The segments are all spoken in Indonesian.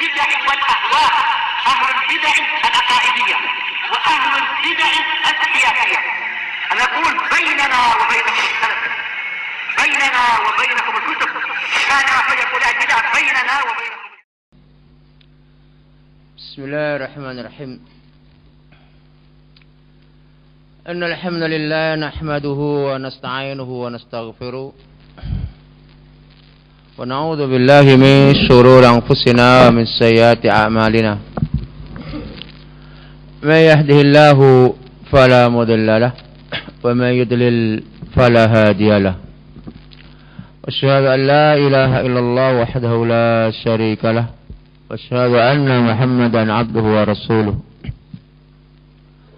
البدع والأهواء، أهل البدع العقائدية وأهل البدع السياسية. أنا أقول بيننا وبينكم السلف، بيننا وبينكم الكتب، كان فيقول البدع بيننا وبينكم. بسم الله الرحمن الرحيم. إن الحمد لله نحمده ونستعينه ونستغفره ونعوذ بالله من شرور أنفسنا ومن سيئات أعمالنا. من يهده الله فلا مضل له ومن يضلل فلا هادي له. أشهد أن لا إله إلا الله وحده لا شريك له وأشهد أن محمدا عبده ورسوله.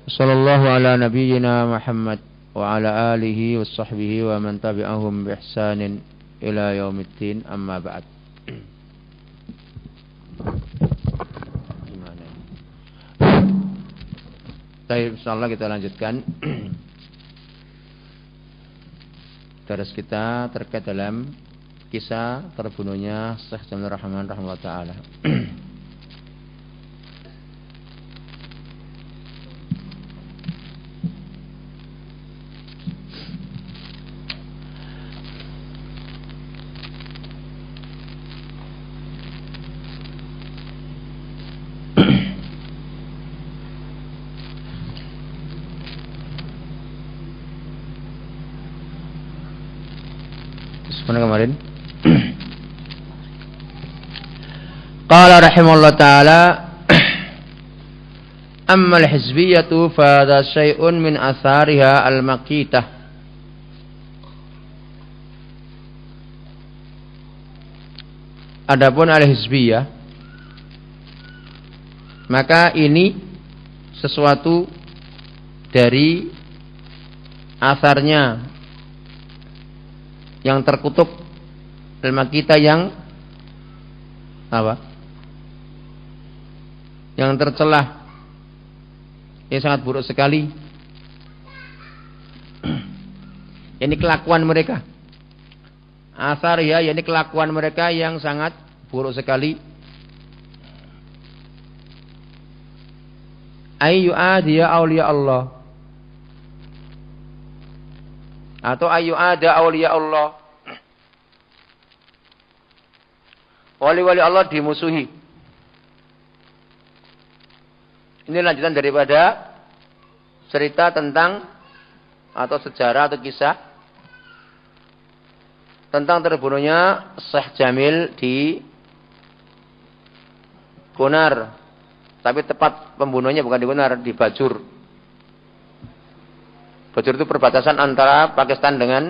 صلى الله على نبينا محمد وعلى آله وصحبه ومن تبعهم بإحسان إلى يوم الدين. أما بعد. Baik, insyaallah kita lanjutkan terus kita terkait dalam kisah terbunuhnya Syekh Jamil Rahman rahimahullah taala. Mana kemarin? Qala rahimahullah ta'ala amma al-hizbiyatu fa hadha syai'un min athariha al-maqitah. Adapun al-hizbiyah, maka ini sesuatu dari asarnya yang terkutuk, ilmu kita yang apa? Yang tercelah, yang sangat buruk sekali. Ini kelakuan mereka. Asar ya, ini kelakuan mereka yang sangat buruk sekali. Ayyu adiya auliya Allah, atau ayu ada awliya Allah, wali-wali Allah dimusuhi. Ini lanjutan daripada cerita tentang atau sejarah atau kisah tentang terbunuhnya Syekh Jamil di Kunar, tapi tepat pembunuhnya bukan di Kunar, di Bajur. Bajur itu perbatasan antara Pakistan dengan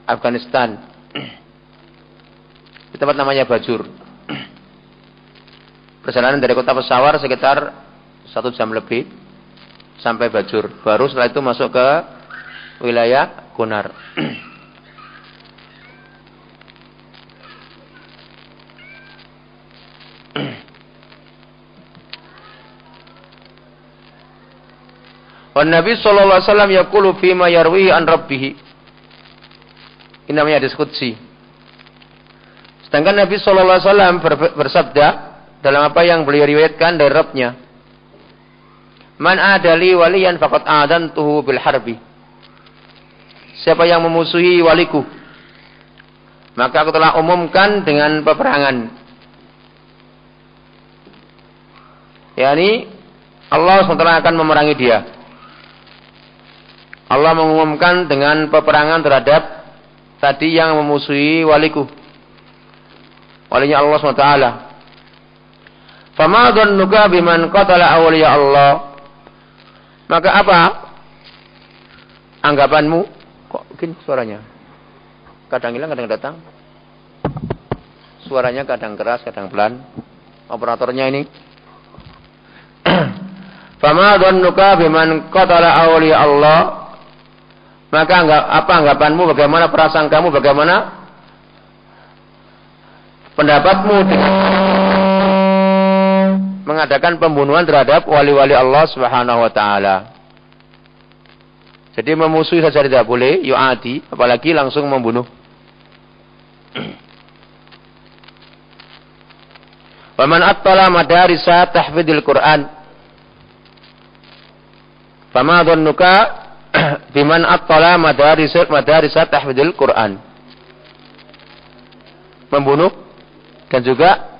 Afghanistan. Di tempat namanya Bajur. Perjalanan dari kota Peshawar sekitar 1 jam lebih sampai Bajur. Baru setelah itu masuk ke wilayah Kunar. Wan Nabi sallallahu alaihi wasallam yaqulu fi ma yarwihi an rabbih. Ini namanya hadis qudsi. Sedangkan Nabi sallallahu alaihi wasallam bersabda dalam apa yang beliau riwayatkan dari Rabb-Nya. Man adali waliyan faqad adantuhu bil harbi. Siapa yang memusuhi waliku, maka aku telah umumkan dengan peperangan. yakni Allah SWT akan memerangi dia. Allah mengumumkan dengan peperangan terhadap tadi yang memusuhi waliku, walinya Allah SWT. Fama dhannuka biman qatala awliya Allah. Maka apa anggapanmu? Kok mungkin suaranya kadang hilang, kadang datang. Suaranya kadang keras, kadang pelan. Operatornya ini. Fama dhannuka biman qatala awliya Allah. Maka apa anggapanmu, bagaimana perasaan kamu, bagaimana pendapatmu dengan mengadakan pembunuhan terhadap wali-wali Allah Subhanahu wa taala. Jadi memusuhi saja tidak boleh, yu'adi, apalagi langsung membunuh. Wa man attala madarisa tahfidzil Qur'an. Fama dhannuka biman attala madarisa tahfidzil Qur'an. Membunuh dan juga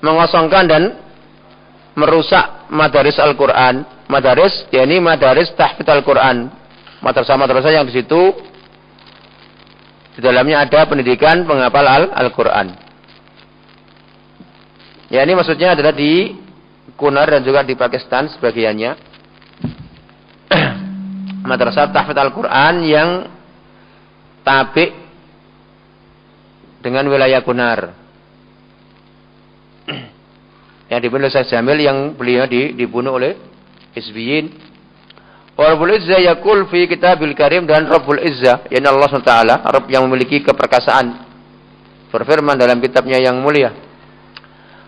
mengosongkan dan merusak madaris Al-Quran. Madaris, yakni madaris tahfidz Al-Quran. Madrasah-madrasah yang di situ di dalamnya ada pendidikan penghafal Al-Quran. Ya, ini maksudnya adalah di Kunar dan juga di Pakistan sebagiannya. Madrasah tahfidz Al-Quran yang tabi dengan wilayah Kunar. Yang dibunuh oleh Syekh Jamil, yang beliau dibunuh oleh Hizbiyin. Rabbul Izzah yaqul fi kitabil karim, dan Rabbul Izzah, yakni Allah SWT, Rabb yang memiliki keperkasaan, berfirman dalam kitabnya yang mulia,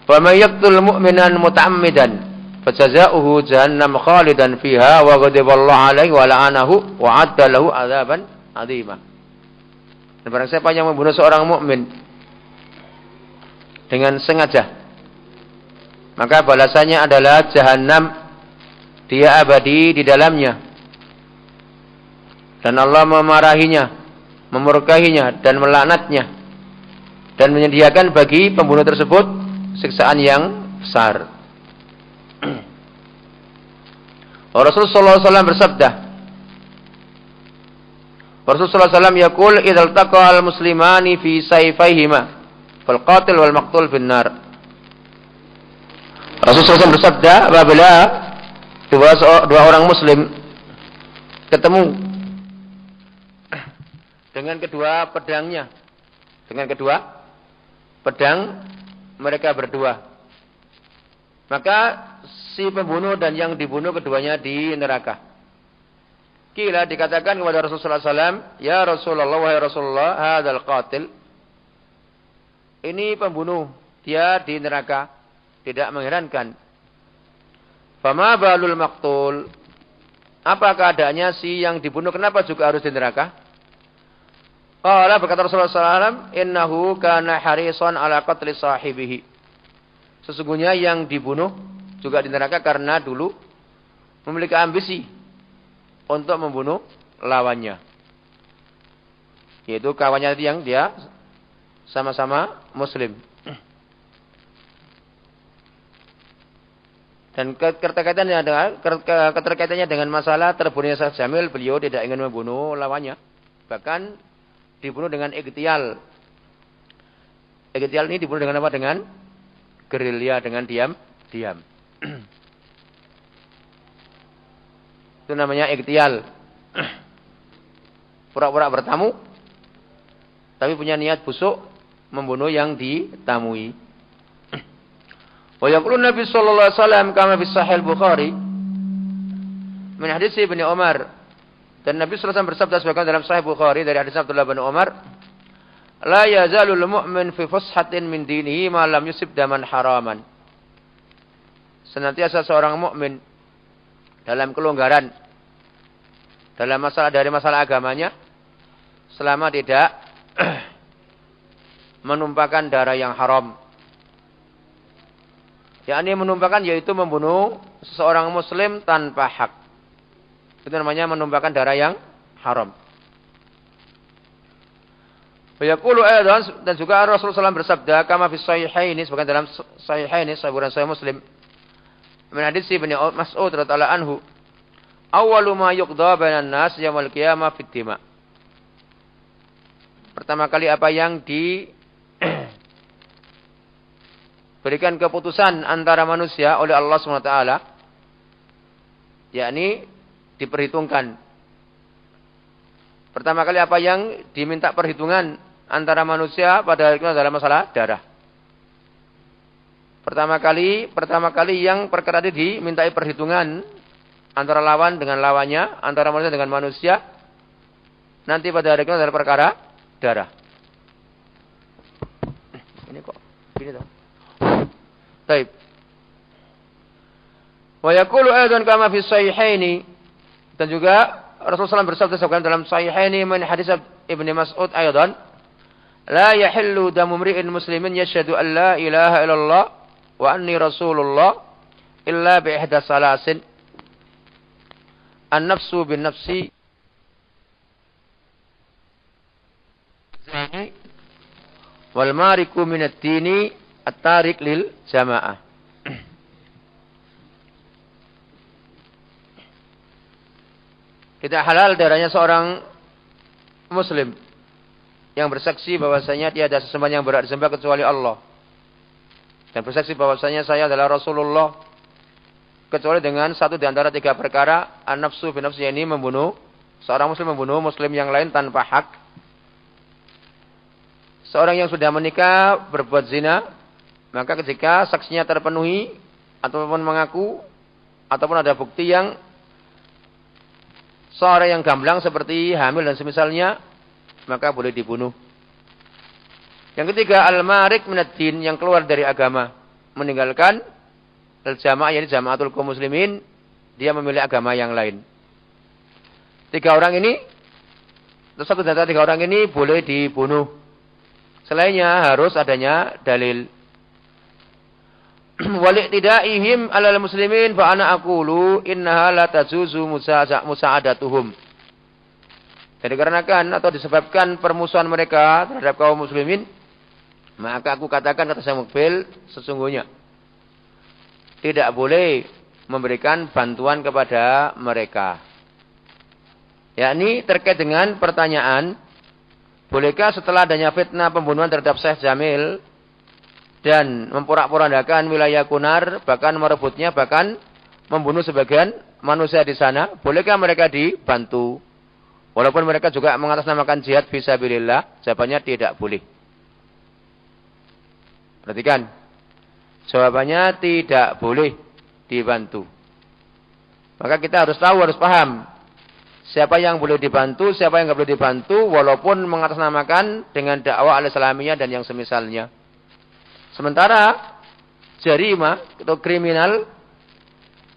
wa may yaqtul mu'minan muta'ammidan fajazaohu jahannam khalidan fiha wa ghadiballahu alaihi wa la'anahu wa 'adda lahu 'adzaban 'azima. Dan barang siapa yang membunuh seorang mukmin dengan sengaja, maka balasannya adalah jahanam, dia abadi di dalamnya, dan Allah memarahinya, memurkahinya dan melaknatnya, dan menyediakan bagi pembunuh tersebut siksaan yang besar. Rasulullah SAW bersabda, Rasulullah SAW yaqul idzal taqal muslimani fi sayfayhima fal qatil wal maqtul finnar. Rasulullah SAW bersabda, apabila dua orang muslim ketemu dengan kedua pedangnya, dengan kedua pedang mereka berdua, maka si pembunuh dan yang dibunuh keduanya di neraka. Kila, dikatakan kepada Rasulullah SAW, ya Rasulullah, wahai Rasulullah, hadzal qatil, ini pembunuh, dia di neraka. Tidak mengherankan. Fama balul maqtul, apa keadaannya si yang dibunuh, kenapa juga harus di neraka? Qala, berkata Rasulullah SAW, innahu kana harisan ala qatli sahibihi. Sesungguhnya yang dibunuh juga di neraka karena dulu memiliki ambisi untuk membunuh lawannya, yaitu kawannya yang dia sama-sama muslim. Dan keterkaitannya dengan masalah terbunuhnya Syekh Jamil, beliau tidak ingin membunuh lawannya, bahkan dibunuh dengan ightial. Ightial ini dibunuh dengan apa? Dengan gerilya, dengan diam-diam. Itu namanya ightial. Pura-pura bertamu, tapi punya niat busuk membunuh yang ditamui. Wa yaqulu Nabi sallallahu alaihi wasallam kama fi Sahih Bukhari min hadis Ibnu Umar, dan Nabi sallallahu alaihi wasallam bersabda sebagaimana dalam Sahih Bukhari dari hadis Abdullah bin Umar, la yazalul mu'min fi fushatin min dinihi ma lam yusib daman haraman. Senantiasa seorang mukmin dalam kelonggaran dalam masalah dari masalah agamanya selama tidak menumpahkan darah yang haram. Yakni menumpahkan, yaitu membunuh seseorang muslim tanpa hak. Itu namanya menumpahkan darah yang haram. Yaqulu aidan, dan juga Rasulullah SAW bersabda kama fi sahihaini, sebagian dalam sahihaini, Sahih Muslim, min hadis Ibnu Mas'ud radhiyallahu anhu, awwalu ma yuqda bainan nas yaumil qiyamah fid dima. Pertama kali apa yang berikan keputusan antara manusia oleh Allah SWT, yakni diperhitungkan. Pertama kali apa yang diminta perhitungan antara manusia pada hari itu adalah masalah darah. Pertama kali yang perkara ini dimintai perhitungan antara lawan dengan lawannya, antara manusia dengan manusia, nanti pada hari itu adalah perkara darah. Ini kok gini toh. Baik. Wa yaqulu aidan kama fi sahihaini, dan juga Rasulullah SAW bersabda sebagaimana dalam sahihaini min hadis Ibnu Mas'ud aidan, la yahillu damu mri'in muslimin yashhadu an la ilaha illallah wa anni rasulullah illa bi ihda salasin an-nafsu bin nafsi zani wal mariku minad dini at-tarik lil jamaah. Tidak halal darahnya seorang muslim yang bersaksi bahwasanya tiada sesembahan yang berhak disembah kecuali Allah, dan bersaksi bahwasanya saya adalah Rasulullah, kecuali dengan satu di antara tiga perkara. An-nafsu bin nafsi, ini membunuh, seorang muslim membunuh muslim yang lain tanpa hak. Seorang yang sudah menikah berbuat zina, maka ketika saksinya terpenuhi ataupun mengaku ataupun ada bukti yang seorang yang gamblang seperti hamil dan semisalnya, maka boleh dibunuh. Yang ketiga, al-marik minad din, yang keluar dari agama, meninggalkan al-jamaah, yakni jamaatul kaum muslimin, dia memilih agama yang lain. Tiga orang ini, atau satu dari tiga orang ini boleh dibunuh. Selainnya harus adanya dalil. Wali'tidaihim alal muslimin fa ana aqulu innaha la tajuzu musa'adatuhum. Jadi dikarenakan atau disebabkan permusuhan mereka terhadap kaum muslimin, maka aku katakan, kata Syekh Mukbil, sesungguhnya tidak boleh memberikan bantuan kepada mereka. Yakni terkait dengan pertanyaan, bolehkah setelah adanya fitnah pembunuhan terhadap Syekh Jamil dan memporak-porandakan wilayah Kunar, bahkan merebutnya, bahkan membunuh sebagian manusia di sana, bolehkah mereka dibantu? Walaupun mereka juga mengatasnamakan jihad fisabilillah, jawabannya tidak boleh. Perhatikan, jawabannya tidak boleh dibantu. Maka kita harus tahu, harus paham siapa yang boleh dibantu, siapa yang tidak boleh dibantu, walaupun mengatasnamakan dengan dakwah al-islamiyah dan yang semisalnya. Sementara jarimah atau kriminal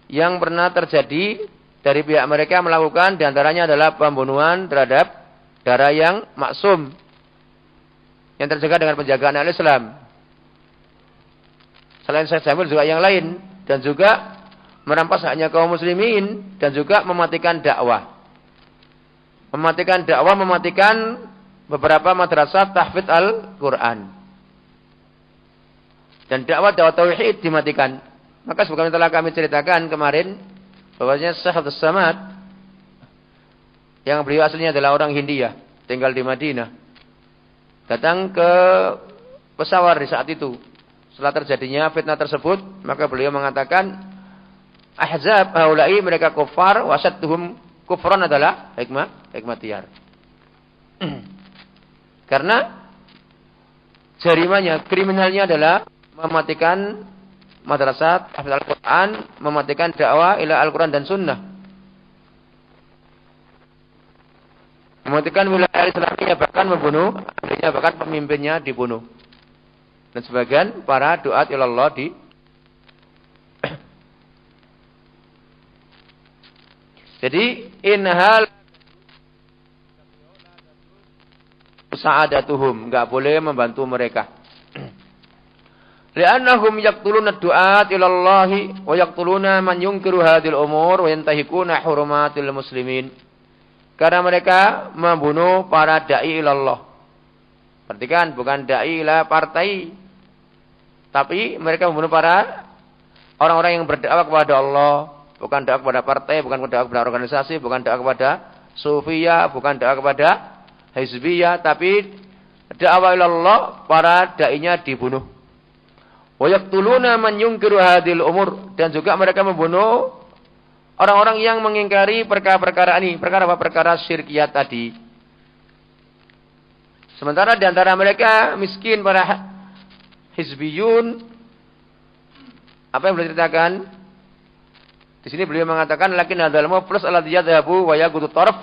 yang pernah terjadi dari pihak mereka melakukan diantaranya adalah pembunuhan terhadap darah yang maksum, yang terjaga dengan penjagaan al-Islam. Selain Syekh Jamil juga yang lain, dan juga merampas haknya kaum muslimin, dan juga mematikan dakwah. Mematikan dakwah, mematikan beberapa madrasah tahfidz Al-Quran. Dan dakwah tauhid dimatikan. Maka sebagaimana telah kami ceritakan kemarin, bahwasanya Syekh Abdus Samad, yang beliau aslinya adalah orang Hindia, tinggal di Madinah, datang ke Peshawar di saat itu. Setelah terjadinya fitnah tersebut, maka beliau mengatakan, Ahzab haula'i, mereka kufar, wasadduhum kufran adalah hikmatiyar. Karena jarimanya, kriminalnya adalah mematikan madrasah tahfidz Al-Quran, mematikan dakwah ila Al-Quran dan Sunnah, mematikan wilayah Islamiyah, bahkan membunuh, bahkan pemimpinnya dibunuh, dan sebagian para duat ilallah di. Jadi inhal sa'adatuhum, enggak boleh membantu mereka. Li'annahum yaqtuluna ad-du'at ila Allah wa yaqtuluna man yunkiru hadhil umur wa yantahikuna hurumatil muslimin. Karena mereka membunuh para dai ila Allah. Perhatikan, bukan dai ila partai, tapi mereka membunuh para orang-orang yang berdakwah kepada Allah, bukan dakwah kepada partai, bukan dakwah kepada organisasi, bukan dakwah kepada sufiyah, bukan dakwah kepada hizbiyah, tapi dakwah ila Allah, para dai-nya dibunuh. Wa yaqtuluna man yunkiru hadhil umur, dan juga mereka membunuh orang-orang yang mengingkari perkara-perkara ini, perkara apa? Perkara syirkiyat tadi. Sementara di antara mereka miskin, para hizbiyun, apa yang beliau ceritakan di sini, beliau mengatakan lakin hadzal muflis alladhi yadhhabu wa yaqutu taraf.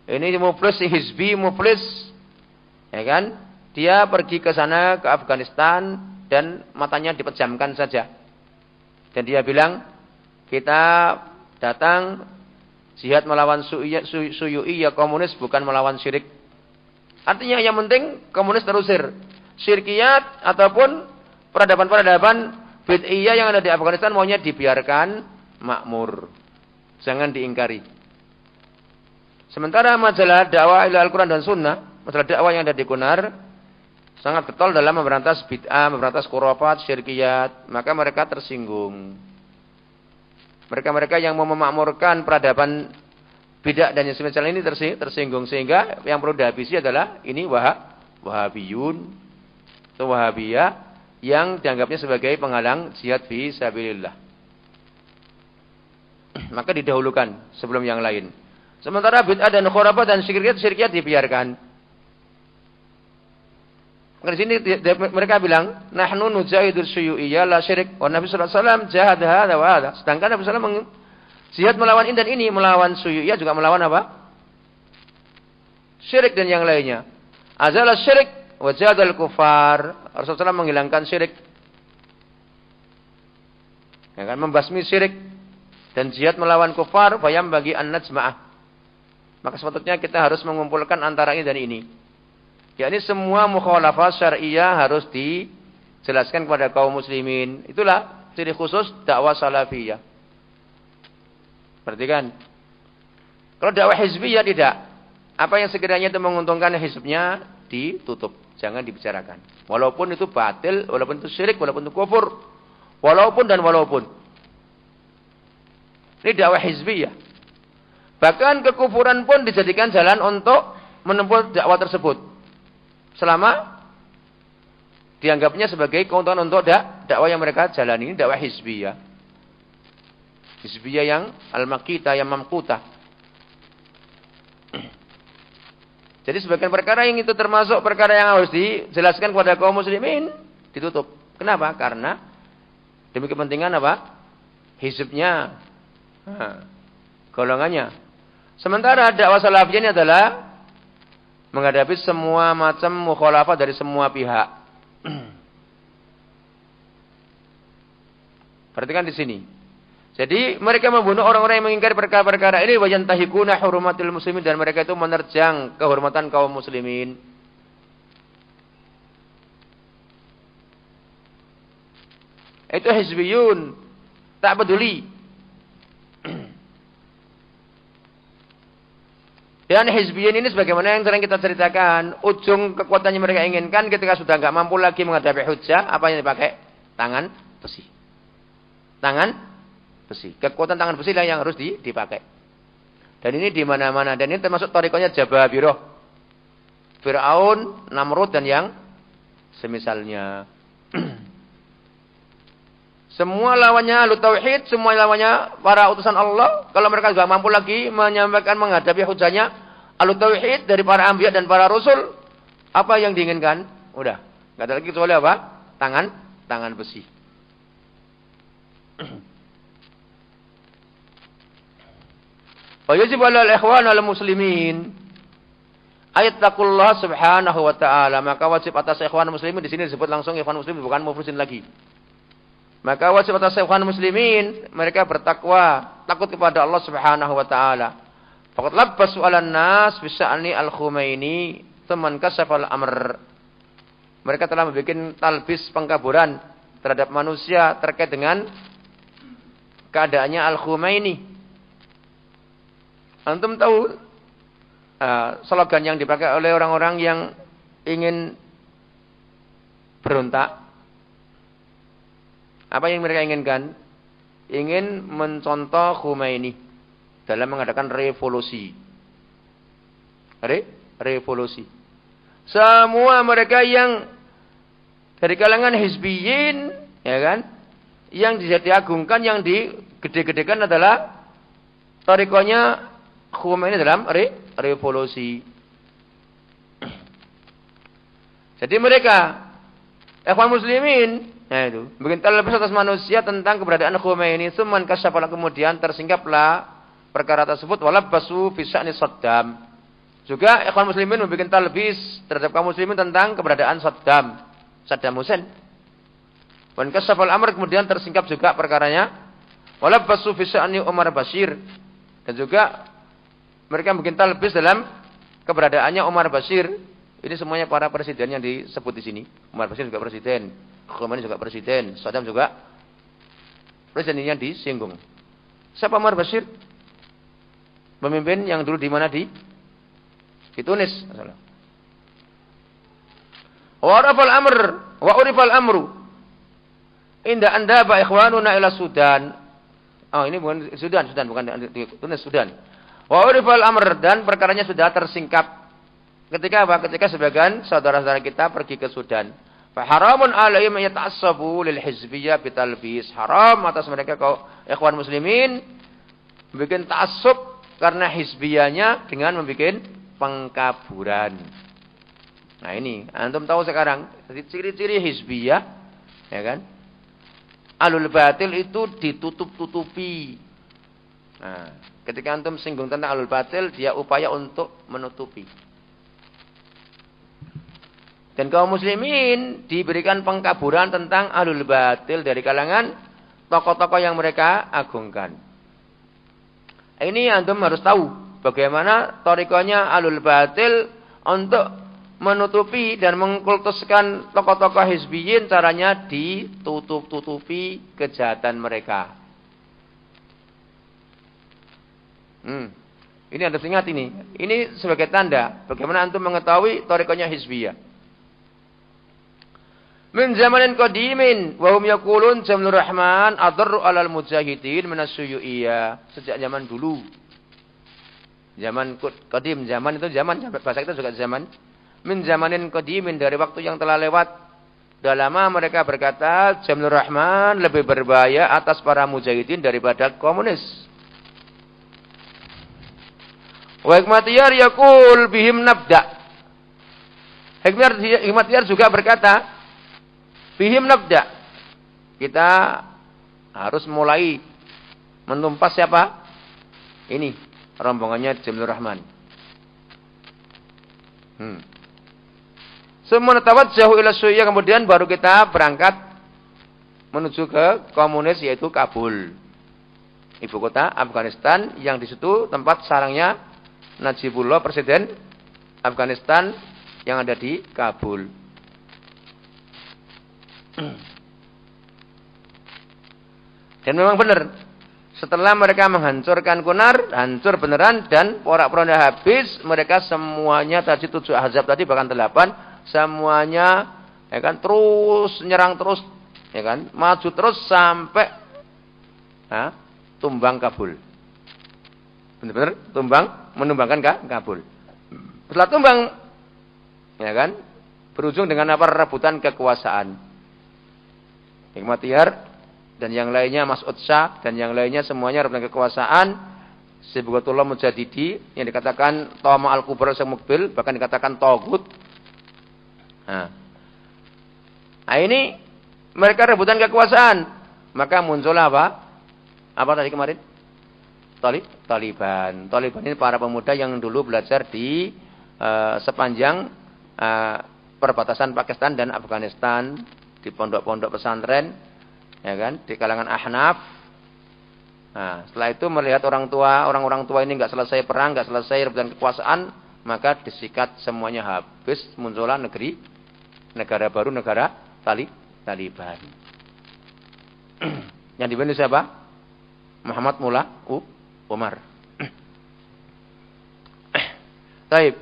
Ini muflis hizbi, muflis, ya kan? Dia pergi ke sana, ke Afghanistan, dan matanya dipejamkan saja. Dan dia bilang, kita datang jihad melawan suyu'iyah komunis, bukan melawan syirik. Artinya yang penting komunis terusir. Syirkiyat ataupun peradaban-peradaban bid'iyah yang ada di Afghanistan maunya dibiarkan makmur. Jangan diingkari. Sementara majalah dakwah ila Al-Quran dan Sunnah, majalah dakwah yang ada di Kunar, sangat getol dalam memberantas bid'ah, memberantas khurafat, syirkiyat. Maka mereka tersinggung. Mereka-mereka yang mau memakmurkan peradaban bid'ah dan yang semacam ini tersinggung. Sehingga yang perlu dihabisi adalah ini Wahabiyun atau Wahabiyah yang dianggapnya sebagai penghalang jihad fi sabilillah. Maka didahulukan sebelum yang lain. Sementara bid'ah dan khurafat dan syirkiyat dibiarkan. Maka di sini mereka bilang, nahnu nujahidul syuyu'iyya la syirik. Wa Nabi sallallahu alaihi wasallam jahad hadza wa hadza. Sedangkan Nabi sallallahu alaihi wasallam jihad melawan ini dan ini, melawan syuyu'iyya juga melawan apa? Syirik dan yang lainnya. Azala syirik wa jahadal kufar. Rasulullah SAW menghilangkan syirik. Ya kan, membasmi syirik dan jihad melawan kufar, bayam bagi an-najma'ah. Maka sepatutnya kita harus mengumpulkan antara ini dan ini. Yakni semua mukhalafah syariah harus dijelaskan kepada kaum muslimin. Itulah ciri khusus dakwah salafiyah. Perhatikan. Kalau dakwah hizbiyah tidak. Apa yang sekiranya itu menguntungkan hizbnya ditutup. Jangan dibicarakan. Walaupun itu batil, walaupun itu syirik, walaupun itu kufur. Walaupun dan walaupun. Ini dakwah hizbiyah. Bahkan kekufuran pun dijadikan jalan untuk menempuh dakwah tersebut. Selama dianggapnya sebagai keuntungan untuk dakwah yang mereka jalani. Ini dakwah hizbiyah. Hizbiyah yang al-maqita, yang mamkuta. Jadi sebagian perkara yang itu termasuk perkara yang harus dijelaskan kepada kaum muslimin, ditutup. Kenapa? Karena demi kepentingan apa? Hizbnya. Golongannya. Sementara dakwah salafiyah ini adalah menghadapi semua macam mukhalafah dari semua pihak. Perhatikan di sini. Jadi mereka membunuh orang-orang yang mengingkari perkara-perkara ini, wa yantahikuna hurumatil muslimin, dan mereka itu menerjang kehormatan kaum muslimin. Itu hizbiyun, tak peduli. Dan hizbiyun ini sebagaimana yang sering kita ceritakan, ujung kekuatannya mereka inginkan ketika sudah enggak mampu lagi menghadapi hujjah, apa yang dipakai? Tangan besi. Tangan besi. Kekuatan tangan besi lah yang harus dipakai. Dan ini di mana-mana. Dan ini termasuk tariqahnya Jababirah, Fir'aun, Namrud dan yang semisalnya. Semua lawannya ahlu tauhid, semua lawannya para utusan Allah. Kalau mereka juga mampu lagi menyampaikan menghadapi hujahnya ahlu tauhid dari para anbiya dan para rasul, apa yang diinginkan? Udah, enggak ada lagi kecuali apa? Tangan besi. Wa yajib 'alal ikhwan al muslimin ayattaqullah subhanahu wa ta'ala. Maka wajib atas ikhwan muslimin, di sini disebut langsung ikhwan muslimin, bukan muflisin lagi. Maka wajib atas ikhwan muslimin, mereka bertakwa, takut kepada Allah Subhanahu wa taala. Faqad labbasu 'alan nas bi sya'ni al-Khumaini teman kasafal amr. Mereka telah membuat talbis pengkaburan terhadap manusia terkait dengan keadaannya Al-Khumaini. Antum tahu slogan yang dipakai oleh orang-orang yang ingin berontak? Apa yang mereka inginkan? Ingin mencontoh Khomeini dalam mengadakan revolusi. Revolusi. Semua mereka yang dari kalangan hizbiyin, ya kan? Yang diagungkan, yang digede-gedekan adalah tariqahnya Khomeini dalam revolusi. Jadi mereka ikhwan muslimin, nah itu, bikin talbis atas manusia tentang keberadaan Khomeini, suman kasyafala, kemudian tersingkaplah perkara tersebut, walabbasu fi sya'ni Saddam. Juga ikhwan muslimin membuat talbis terhadap kaum muslimin tentang keberadaan Saddam Hussein. Wan kasyafal amr, kemudian tersingkap juga perkaranya, walabbasu fi sya'ni Umar Bashir. Dan juga mereka bikin talbis dalam keberadaannya Umar Bashir, Ini semuanya para presiden yang disebut di sini. Umar Bashir juga presiden, Khomeini juga presiden, Saddam juga presiden yang disinggung. Siapa Umar Bashir? Pemimpin yang dulu di mana di Tunis. Wa urifal amru. Inda anda ba ikhwanuna ila Sudan. Oh, ini bukan Sudan bukan di Tunis, Sudan. Wa urifal amr, dan perkaranya sudah tersingkap. Ketika apa? Ketika sebagian saudara-saudara kita pergi ke Sudan. Fa haramun alaihim yata'assabu lil hizbiyyah bitalbis. Haram atas mereka kau ikhwan muslimin bikin ta'assub karena hizbiyahnya dengan membuat pengkaburan. Nah ini, antum tahu sekarang ciri-ciri hizbiyah, ya kan? Alul batil itu ditutup-tutupi. Nah, ketika antum singgung tentang alul batil, dia upaya untuk menutupi. Dan kaum muslimin diberikan pengkaburan tentang alul batil dari kalangan tokoh-tokoh yang mereka agungkan. Ini antum harus tahu bagaimana thariqahnya alul batil untuk menutupi dan mengkultuskan tokoh-tokoh hizbiyin, caranya ditutup-tutupi kejahatan mereka. Ini Anda ingat ini. Ini sebagai tanda bagaimana antum mengetahui thariqahnya hizbiyah. Min zamanin qadimin wa hum yaqulun jamlur rahman adarru alal mujahidin minas suyu'iyah. Sejak zaman dulu. Zaman qadim, zaman itu zaman, bahasa kita juga zaman. Min zamanin qadimin, dari waktu yang telah lewat. Sudah lama mereka berkata jamlur rahman lebih berbahaya atas para mujahidin daripada komunis. Wa hikmatiyar yaqul bihim nabda. Hikmatiyar juga berkata bihim nabda. Kita harus mulai menumpas siapa? Ini rombongannya Jamlur Rahman. Semua tawajjahu ila Suyu'iyah, kemudian baru kita berangkat menuju ke komunis, yaitu Kabul, ibu kota Afghanistan, yang di situ tempat sarangnya Najibullah, presiden Afghanistan yang ada di Kabul. Dan memang benar, setelah mereka menghancurkan Kunar, hancur beneran, dan porak-poranda habis, mereka semuanya tadi 7 ahzab tadi, bahkan 8, semuanya ya kan terus nyerang terus, ya kan, maju terus sampai tumbang Kabul. Benar-benar menumbangkan Kabul. Setelah tumbang, ya kan, berujung dengan apa? Rebutan kekuasaan. Hikmatiyar dan yang lainnya, Mas'ud Shah dan yang lainnya semuanya rebutan kekuasaan. Sibghatullah Mujadidi yang dikatakan Tama al-Kubra Semukbil, bahkan dikatakan Togut. Nah, ini mereka rebutan kekuasaan. Maka muncul apa? Apa tadi kemarin? Taliban. Taliban ini para pemuda yang dulu belajar di sepanjang perbatasan Pakistan dan Afghanistan, di pondok-pondok pesantren, ya kan, di kalangan Ahnaf. Nah, setelah itu melihat orang-orang tua ini nggak selesai perang, nggak selesai rebutan kekuasaan, maka disikat semuanya habis, muncullah negara baru, negara Taliban. Yang dipimpin siapa? Muhammad Mullah Umar. Taib.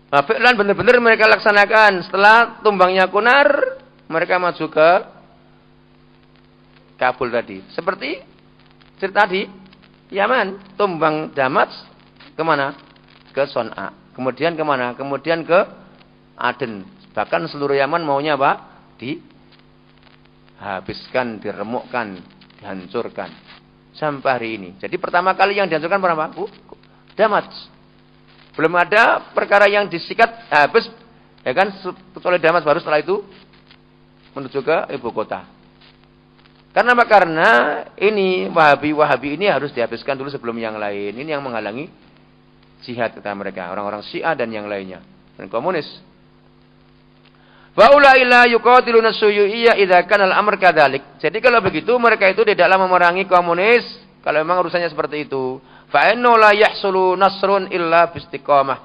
Fi'lan benar-benar mereka laksanakan. Setelah tumbangnya Kunar, mereka maju ke Kabul tadi. Seperti cerita di Yaman, tumbang Damas kemana? Ke Son'a. Kemudian kemana? Kemudian ke Aden. Bahkan seluruh Yaman maunya apa? Dihabiskan, diremukkan, dihancurkan. Sampai hari ini. Jadi pertama kali yang dihancurkan berapa? Damas. Belum ada perkara yang disikat habis, ya kan, kecuali Damas, baru setelah itu menuju ke ibu kota. Karena apa? Karena ini Wahabi ini harus dihabiskan dulu sebelum yang lain. Ini yang menghalangi jihad kata mereka, orang-orang Syiah dan yang lainnya, dan komunis. Faulaila yuqatiluna suyu'iyya idza kana al-amr kadzalik. Jadi kalau begitu mereka itu tidaklah memerangi komunis kalau memang urusannya seperti itu. Fa inna la yahsulu nasrun illa biistiqamah.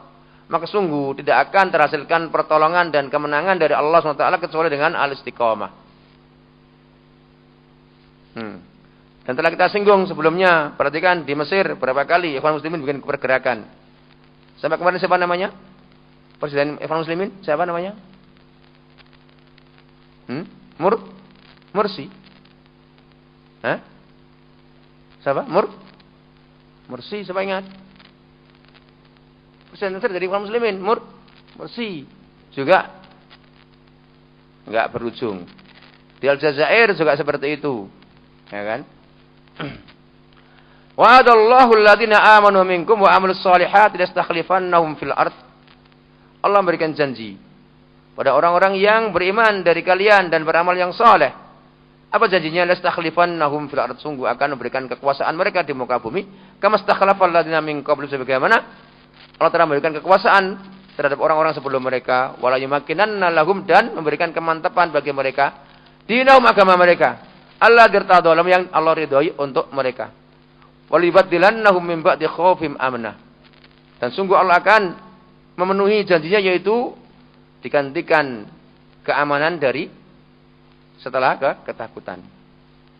maka sungguh tidak akan terhasilkan pertolongan dan kemenangan dari Allah SWT kecuali dengan al-istiqamah. Dan telah kita singgung sebelumnya, perhatikan di Mesir berapa kali Ikhwan Muslimin bikin pergerakan. Sampai kemarin siapa namanya? Presiden Ikhwan Muslimin, siapa namanya? Mursi. Hah? Siapa? Mursi, siapa ingat? Presiden Mesir dari Ikhwan Muslimin, Mursi. Juga enggak berujung. Di Aljazair juga seperti itu. Ya kan? Wa'adallahu alladhina amanu minkum wa 'amilus solihati lastakhlifannahum fil ard. Allah memberikan janji pada orang-orang yang beriman dari kalian dan beramal yang saleh. Apa janjinya? Lastakhlifannahum fil ard, sungguh akan memberikan kekuasaan mereka di muka bumi, kama stakhlafal ladzina min qablihim, sebagaimana Allah telah memberikan kekuasaan terhadap orang-orang sebelum mereka, wala yumakkinanna lahum, dan memberikan kemantapan bagi mereka dinahum, agama mereka, Allah dirtadolem, yang Allah ridhoi untuk mereka. Walibadilannahum min ba'di khaufim amna, dan sungguh Allah akan memenuhi janjinya, yaitu digantikan keamanan dari setelah ketakutan.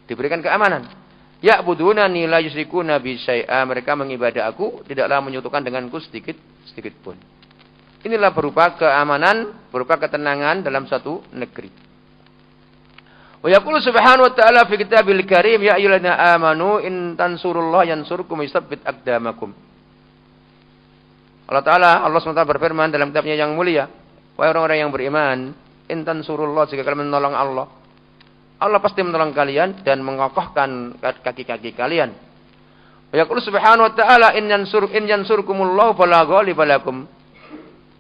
Diberikan keamanan. Ya'budunani la yusyrikuna bi syai'a, mereka mengibadah aku, tidaklah menyekutukan denganku sedikit pun. Inilah berupa keamanan, berupa ketenangan dalam suatu negeri. Wa yaqulu subhanahu wa ta'ala fi kitabil karim, ya ayyuhalladzina amanu in tansurullaha yansurkum wa yusabbit aqdamakum. Allah SWT berfirman dalam kitabnya yang mulia, wahai orang-orang yang beriman, in tansurullah, jika kalian menolong Allah, Allah pasti menolong kalian dan mengokohkan kaki-kaki kalian. Wa yaqulu subhanahu wa ta'ala in yansurkumullahu fala ghaliba lakum.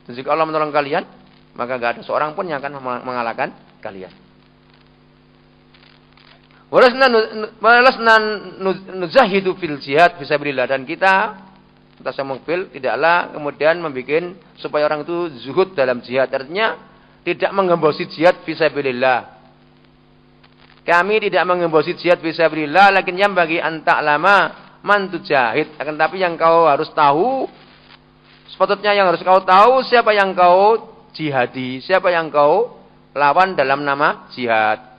Jika Allah menolong kalian, maka enggak ada seorang pun yang akan mengalahkan kalian. Walasna nuzahidu fil jihad fisabilillah, dan kita tasamukbil tidaklah kemudian membuat supaya orang itu zuhud dalam jihad, artinya tidak mengembosi jihad fisabilillah. Kami tidak mengembosi jihad fisabilillah, lakin yang bagi antak lama man tujahid, akan tapi yang kau harus tahu, sepatutnya yang harus kau tahu, siapa yang kau jihadi, siapa yang kau lawan dalam nama jihad.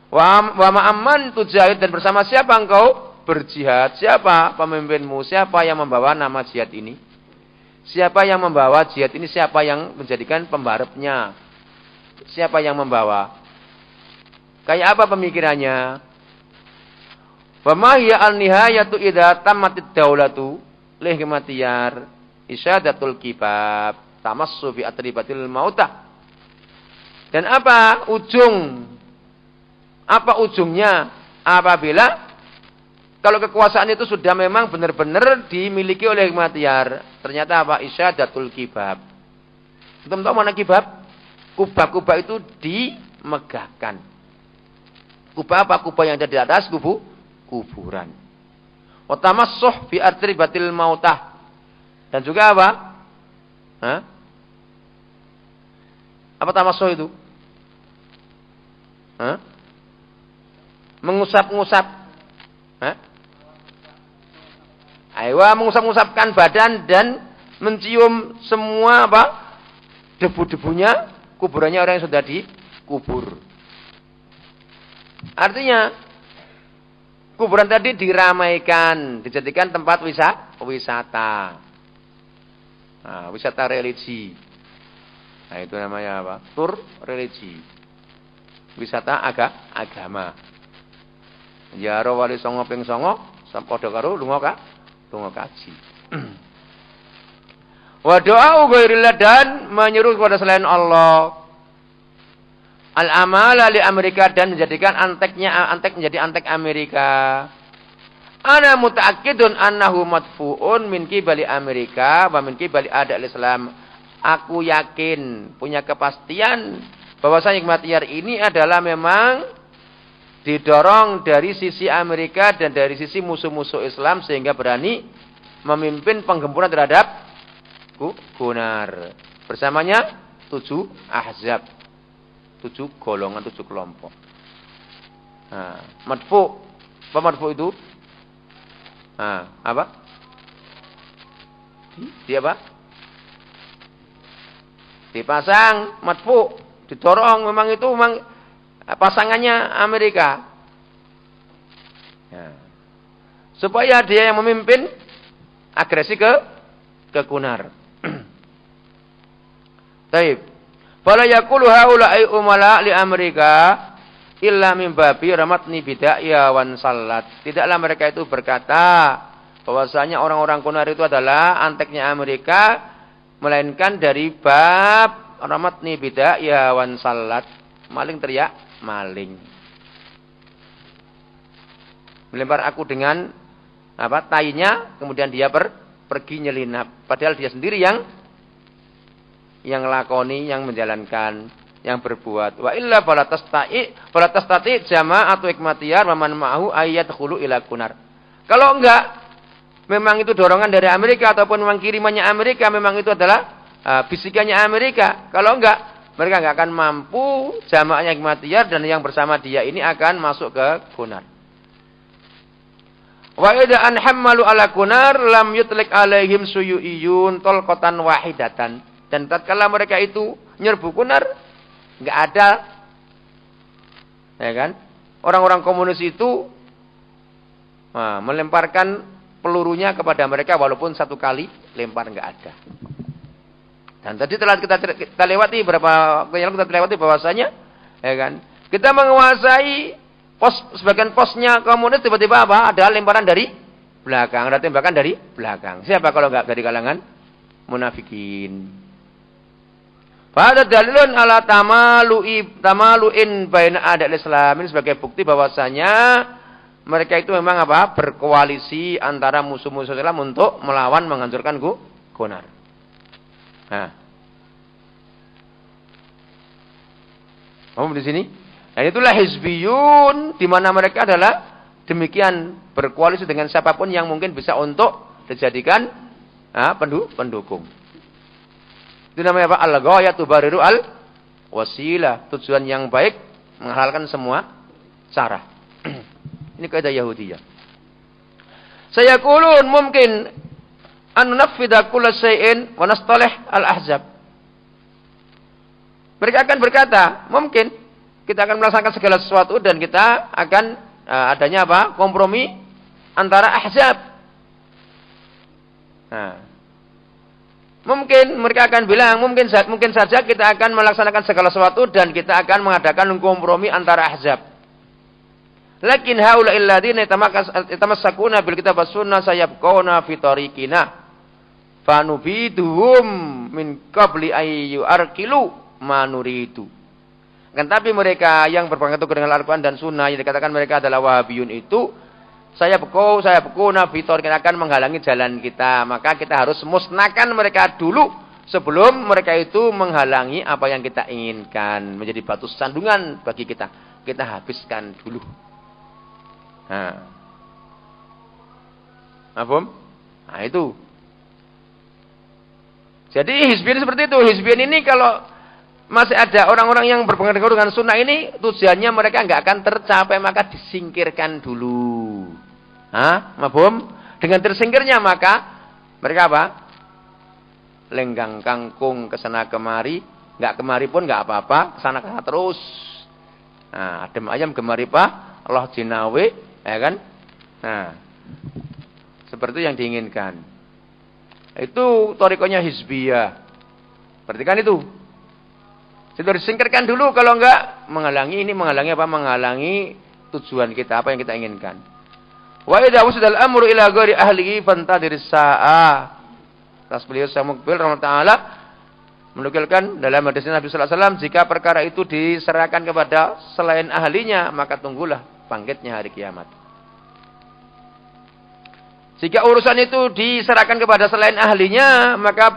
Wa ma'amman tujahid, dan bersama siapa engkau berjihad, siapa pemimpinmu, siapa yang membawa nama jihad ini, siapa yang membawa jihad ini, siapa yang menjadikan pembarepnya, siapa yang membawa, kayak apa pemikirannya. Wa ma hiya al-nihayatu idza tammatid daulatu lihmatiyar isyadatul kibab tamassu fi atribatil mautah. Dan apa ujungnya apabila kalau kekuasaan itu sudah memang benar-benar dimiliki oleh hikmatiyar, ternyata apa? Isyadatul kibab. Kita tahu mana kibab? Kubah-kubah itu dimegahkan. Kubah apa? Kubah yang ada di atas kuburan. Wa tamassuh fi atribatil mautah. Dan juga apa? Apa tamassuh itu? Mengusap-ngusap. Mengusap-ngusapkan badan dan mencium semua apa? Debu-debunya kuburannya orang yang sudah dikubur. Artinya kuburan tadi diramaikan, dijadikan tempat wisata. Nah, wisata religi. Nah, itu namanya apa? Tur religi. Wisata agama. Ya wali songo ping songo padha karo lunga kaji. Wa doa ghairillah, dan menyeru kepada selain Allah. Al-amala li Amerika, dan menjadikan antek menjadi antek Amerika. Ana mutaakkidun annahu madfuun min qibali Amerika wa min qibali adal Islam. Aku yakin, punya kepastian bahwasanya hikmatiyar ini adalah memang didorong dari sisi Amerika dan dari sisi musuh-musuh Islam, sehingga berani memimpin penggempuran terhadap Gunar. Bersamanya 7 ahzab, 7 golongan, 7 kelompok. Nah, madfu. Apa madfu itu? Nah, apa? Di apa? dipasang madfu, didorong, memang itu memang pasangannya Amerika. Ya. Supaya dia yang memimpin agresi ke Kunar. Taib. Fala yaqulu haula'i umala li Amerika illa min babi ramatni bida'ya wan sallat. Tidaklah mereka itu berkata bahwasanya orang-orang Kunar itu adalah anteknya Amerika, melainkan dari bab ramatni bida'ya wan sallat. Maling teriak, maling. Melempar aku dengan tainya, kemudian dia pergi nyelinap. Padahal dia sendiri yang lakoni, yang menjalankan, yang berbuat. Wa illa fala tastati jama'atu hikmatiyar wa man ma'ahu ayat khulu ila Kunar. Kalau enggak, memang itu dorongan dari Amerika ataupun memang kirimannya Amerika, memang itu adalah bisikannya Amerika. Kalau enggak, mereka enggak akan mampu jama'ahnya hikmatiyar dan yang bersama dia ini akan masuk ke Kunar. Wa idza anhammalu ala Kunar lam yutlik alaihim suyuiyun talqatan wahidatan. Dan tatkala mereka itu nyerbu Kunar, enggak ada, ya kan? Orang-orang komunis itu melemparkan pelurunya kepada mereka walaupun satu kali lempar enggak ada. Dan tadi telah kita lewati beberapa waktu yang lalu kita lewati bahwasanya, ya kan? Kita menguasai sebagian posnya komunis, tiba-tiba apa? Ada lemparan dari belakang, ada tembakan dari belakang. Siapa kalau enggak dari kalangan munafikin? Pada dalilun ala tamaluin baina adal Islam, ini sebagai bukti bahwasanya mereka itu memang apa? Berkoalisi antara musuh-musuh Islam untuk melawan menghancurkan Kunar. Nah. Di sini. Dan itulah hizbiyun, di mana mereka adalah demikian berkoalisi dengan siapapun yang mungkin bisa untuk dijadikan pendukung. Itu namanya apa? Al-ghayatu bariru al-wasilah. Tujuan yang baik menghalalkan semua cara. Ini kaidah Yahudiyah. Sayaqulun mungkin an nunaffidha kulla shay'in wa nastalih al-ahzab. Mereka akan berkata, mungkin kita akan melaksanakan segala sesuatu dan kita akan adanya apa? Kompromi antara ahzab. Nah, mungkin mereka akan bilang, mungkin saja kita akan melaksanakan segala sesuatu dan kita akan mengadakan kompromi antara ahzab. Lakin haula illadzina yatamassakuna bil kitab was sunnah sayabquna fi tariqina fanubiduhum min qabli ayyu arqilu manuridu. Kan tapi mereka yang berpegang teguh dengan Al-Quran dan Sunnah yang dikatakan mereka adalah Wahabiyun itu, saya beku Nabi Torkin akan menghalangi jalan kita. Maka kita harus musnahkan mereka dulu sebelum mereka itu menghalangi apa yang kita inginkan, menjadi batu sandungan bagi kita. Kita habiskan dulu. Nah, itu. Jadi hizbiyin seperti itu. Hizbiyin ini kalau masih ada orang-orang yang berpegang teguh dengan sunnah ini, tujuannya mereka nggak akan tercapai, maka disingkirkan dulu. Mafhum? Dengan tersingkirnya maka mereka apa? Lenggang kangkung kesana kemari, nggak kemari pun nggak apa-apa, kesana kesana terus. Adem ayam kemari pak, Allah jinawe, ya kan? Nah, seperti yang diinginkan. Itu torikonya hizbiyah. Perhatikan itu. Itu disingkirkan dulu, kalau enggak menghalangi apa? Menghalangi tujuan kita, apa yang kita inginkan. Wa idza wasadal amru ila ghairi ahlihi fantadiris sa'a. Tas beliau Samukbil rahimahullah menukilkan dalam hadis Nabi sallallahu alaihi wasallam, jika perkara itu diserahkan kepada selain ahlinya, maka tunggulah bangkitnya hari kiamat. Jika urusan itu diserahkan kepada selain ahlinya, maka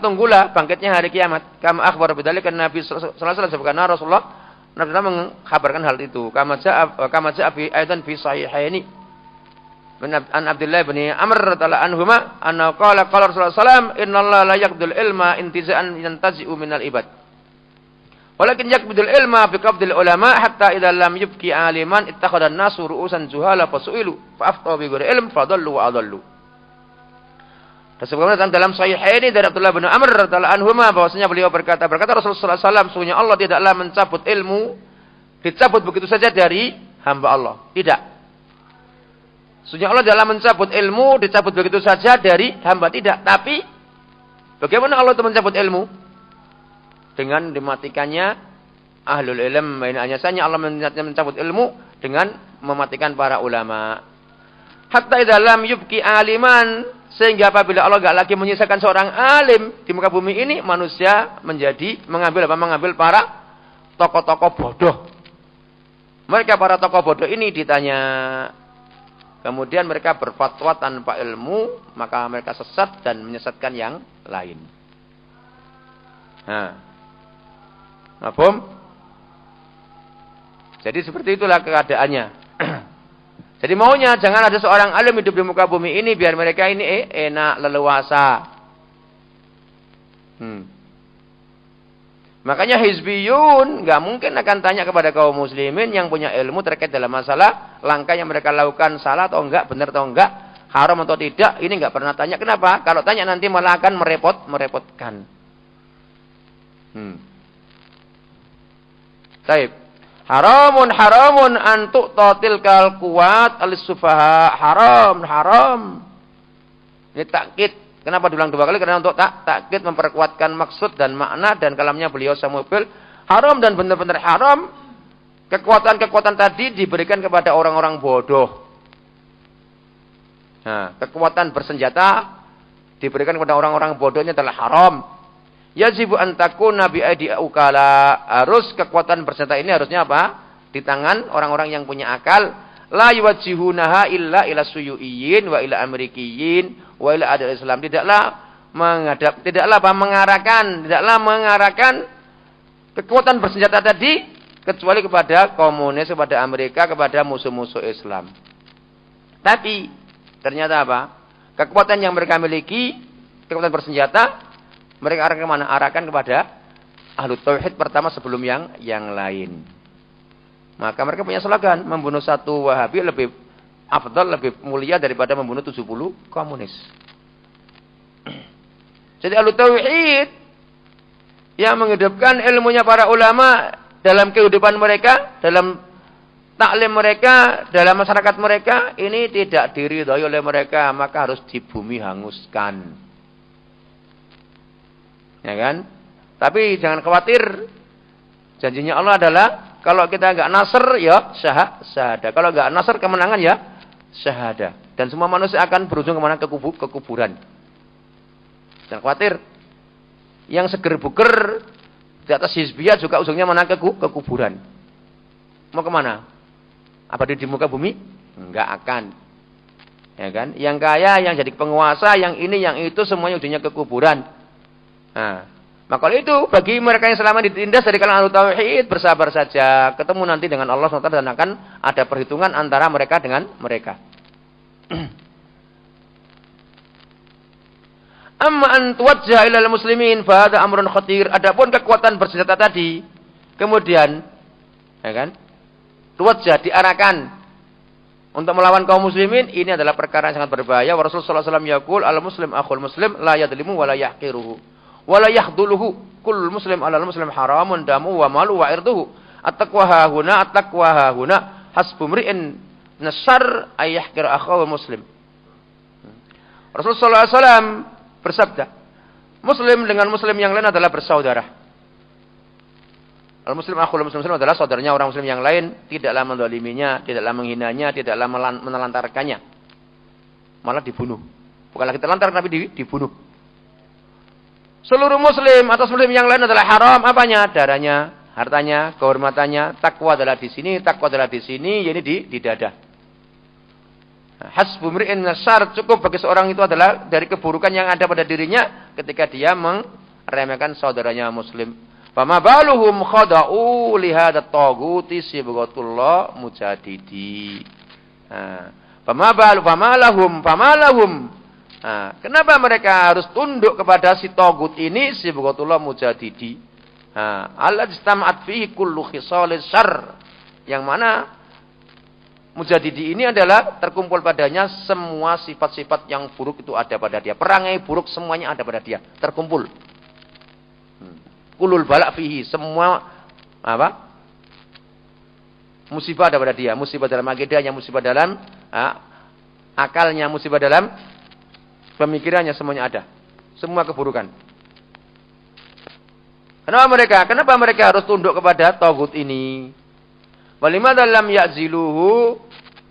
tunggulah bangkitnya hari kiamat. Kama akhbar bidzalika Nabi sallallahu alaihi wasallam, sebagaimana Rasulullah mengkhabarkan hal itu. Kama ja'a fi aidan fi sahihaini. An Abdullah bin Amr radhiyallahu anhuma anna qala Rasulullah sallallahu alaihi wasallam, innallaha la yaqdul ilma intiza'an yantazi'u minal ibad. Walakin yakbidul ilma biqabdil ulama hatta idza lam yubqi aliman ittakhadha an-nasu ru'usan juhala fasu'ilu fa aftau bi ghairi ilm fadallu wa adallu. Disebutkan dalam Sahih ini dari Abdullah bin Amr radhiyallahu anhuma bahwasanya beliau berkata Rasulullah SAW, sesungguhnya Allah tidaklah mencabut ilmu, dicabut begitu saja dari hamba Allah. Tidak. Sesungguhnya Allah tidaklah mencabut ilmu, dicabut begitu saja dari hamba, tidak. Tapi bagaimana Allah itu mencabut ilmu? Dengan dimatikannya ahlul ilm. Hanya saja Allah mencabut ilmu dengan mematikan para ulama. Hatta idza lam yubqi aliman, sehingga apabila Allah enggak lagi menyisakan seorang alim di muka bumi ini, manusia mengambil para tokoh-tokoh bodoh. Mereka para tokoh bodoh ini ditanya, kemudian mereka berfatwa tanpa ilmu, maka mereka sesat dan menyesatkan yang lain. Nah, mafhum? Jadi seperti itulah keadaannya. Jadi maunya jangan ada seorang alim hidup di muka bumi ini biar mereka ini enak, leluasa. Makanya hizbiyun nggak mungkin akan tanya kepada kaum muslimin yang punya ilmu terkait dalam masalah langkah yang mereka lakukan salah atau enggak, benar atau enggak, haram atau tidak. Ini nggak pernah tanya. Kenapa? Kalau tanya nanti malah akan merepotkan. Baik. Haramun antuk totil kal kuat alis-sufaha. Haram. Ini takkid. Kenapa diulang dua kali? Karena untuk takkid memperkuatkan maksud dan makna dan kalamnya beliau Samuel. Haram dan benar-benar haram. Kekuatan-kekuatan tadi diberikan kepada orang-orang bodoh. Nah, kekuatan bersenjata diberikan kepada orang-orang bodohnya adalah haram. Yajibu antakuna bi aidi ukala. Harus kekuatan bersenjata ini harusnya apa? Di tangan orang-orang yang punya akal. La yuwajjihunaha illa ila suyuiyin wa ila amerikiyin wa ila adil Islam. Tidaklah mengarahkan kekuatan bersenjata tadi kecuali kepada komunis, kepada Amerika, kepada musuh-musuh Islam. Tapi ternyata apa? Kekuatan yang mereka miliki, kekuatan bersenjata, mereka arahkan kemana? Arahkan kepada ahlu tauhid pertama sebelum yang lain. Maka mereka punya slogan, membunuh satu Wahabi lebih afdal, lebih mulia daripada membunuh 70 komunis. Jadi ahlu tauhid yang menghidupkan ilmunya para ulama dalam kehidupan mereka, dalam taklim mereka, dalam masyarakat mereka, ini tidak diridhoi oleh mereka, maka harus di bumi hanguskan. Ya kan? Tapi jangan khawatir. Janjinya Allah adalah kalau kita enggak nasr ya syahada. Kalau enggak nasr kemenangan ya syahada. Dan semua manusia akan berujung kemana? Ke kuburan. Jangan khawatir. Yang seger buger di atas hizbiyah juga ujungnya mana? Ke kuburan. Mau kemana? Apa di muka bumi? Enggak akan. Ya kan? Yang kaya, yang jadi penguasa, yang ini, yang itu semuanya ujungnya ke kuburan. Nah, maka itu bagi mereka yang selama ditindas dari kalangan ahlu tauhid, bersabar saja, ketemu nanti dengan Allah SWT dan akan ada perhitungan antara mereka dengan mereka. Amma an tuwajjah ilal muslimin fa hadha amrun khatir. Adapun kekuatan bersenjata tadi, kemudian ya kan? Tuwajjah diarahkan untuk melawan kaum muslimin, ini adalah perkara yang sangat berbahaya. Rasulullah SAW yaqul al-muslim akhul muslim la yadlimu wa la yahqiruhu. Wala yakhduluhu kull muslim alal muslim haramun damu wa malu wa irduhu at-taqwa hahuna hasbu mri'in nasar ayyahkir akhahu muslim. Rasulullah SAW bersabda, muslim dengan muslim yang lain adalah bersaudara. Al-muslim akhul muslim adalah saudaranya orang muslim yang lain, tidaklah menzaliminya, tidaklah menghinanya, tidaklah menelantarkannya, malah dibunuh. Bukan lagi terlantar tapi dibunuh. Seluruh muslim atas muslim yang lain adalah haram apanya? Darahnya, hartanya, kehormatannya. Takwa adalah di sini, yakni di dada. Hasbu mri'in nasar, cukup bagi seorang itu adalah dari keburukan yang ada pada dirinya ketika dia meremehkan saudaranya muslim. Fama baluhum khada'u li hadha at-taghuti sibghatullah mujadidi. Fama lahum. Nah, kenapa mereka harus tunduk kepada si togut ini, si Sibghatullah Mujadidi? Allah istama'at fihi kullu khisalis syarr. Yang mana Mujadidi ini adalah terkumpul padanya semua sifat-sifat yang buruk itu ada pada dia. Perangai buruk semuanya ada pada dia. Terkumpul. Kulul balak fihi. Semua apa? Musibah ada pada dia. Musibah dalam akidahnya, musibah dalam akalnya, musibah dalam pemikirannya, semuanya ada. Semua keburukan. Kenapa mereka harus tunduk kepada tagut ini? Walimada lam ya'ziluhu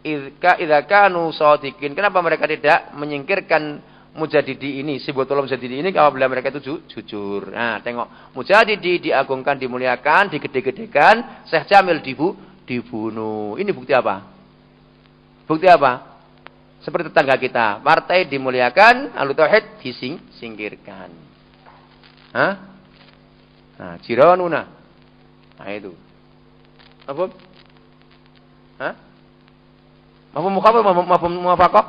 idza kanu shadiqin. Kenapa mereka tidak menyingkirkan Mujadidi ini, Sibghatullah Mujadidi ini apabila mereka itu jujur. Nah, tengok, Mujadidi diagungkan, dimuliakan, digede-gedekan, Syekh Jamil dibunuh. Ini bukti apa? Bukti apa? Seperti tetangga kita, partai dimuliakan, ahlu tauhid disingkirkan. Hah? Nah, jiranuna. Nah, itu. Apa? Hah? Mafhum mukhafaf, mafhum muwafaqah?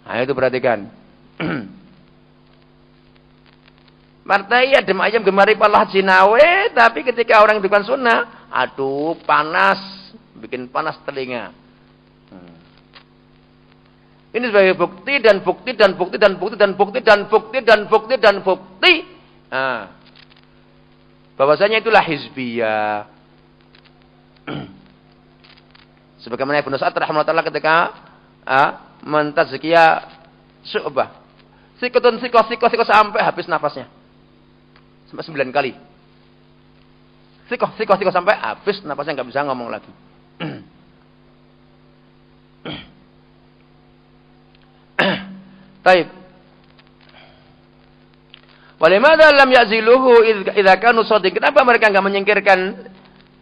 Nah, itu perhatikan. Partai adem ayam gemari palah jinawe, tapi ketika orang bukan sunnah, aduh panas, bikin panas telinga. Ini sebagai bukti dan bukti dan bukti dan bukti dan bukti dan bukti dan bukti dan bukti. Nah, bahwasanya itulah hizbiyah. Sebagaimana Ibnu Sa'ad rahimahullah ketika mentazkiyah Syu'bah. Sikoh sampai habis nafasnya. Sampai 9 kali. Sikoh sampai habis nafasnya, enggak bisa ngomong lagi. Baik. Walimada lam ya'ziluhu idza kanu shadiqin. Kenapa mereka enggak menyingkirkan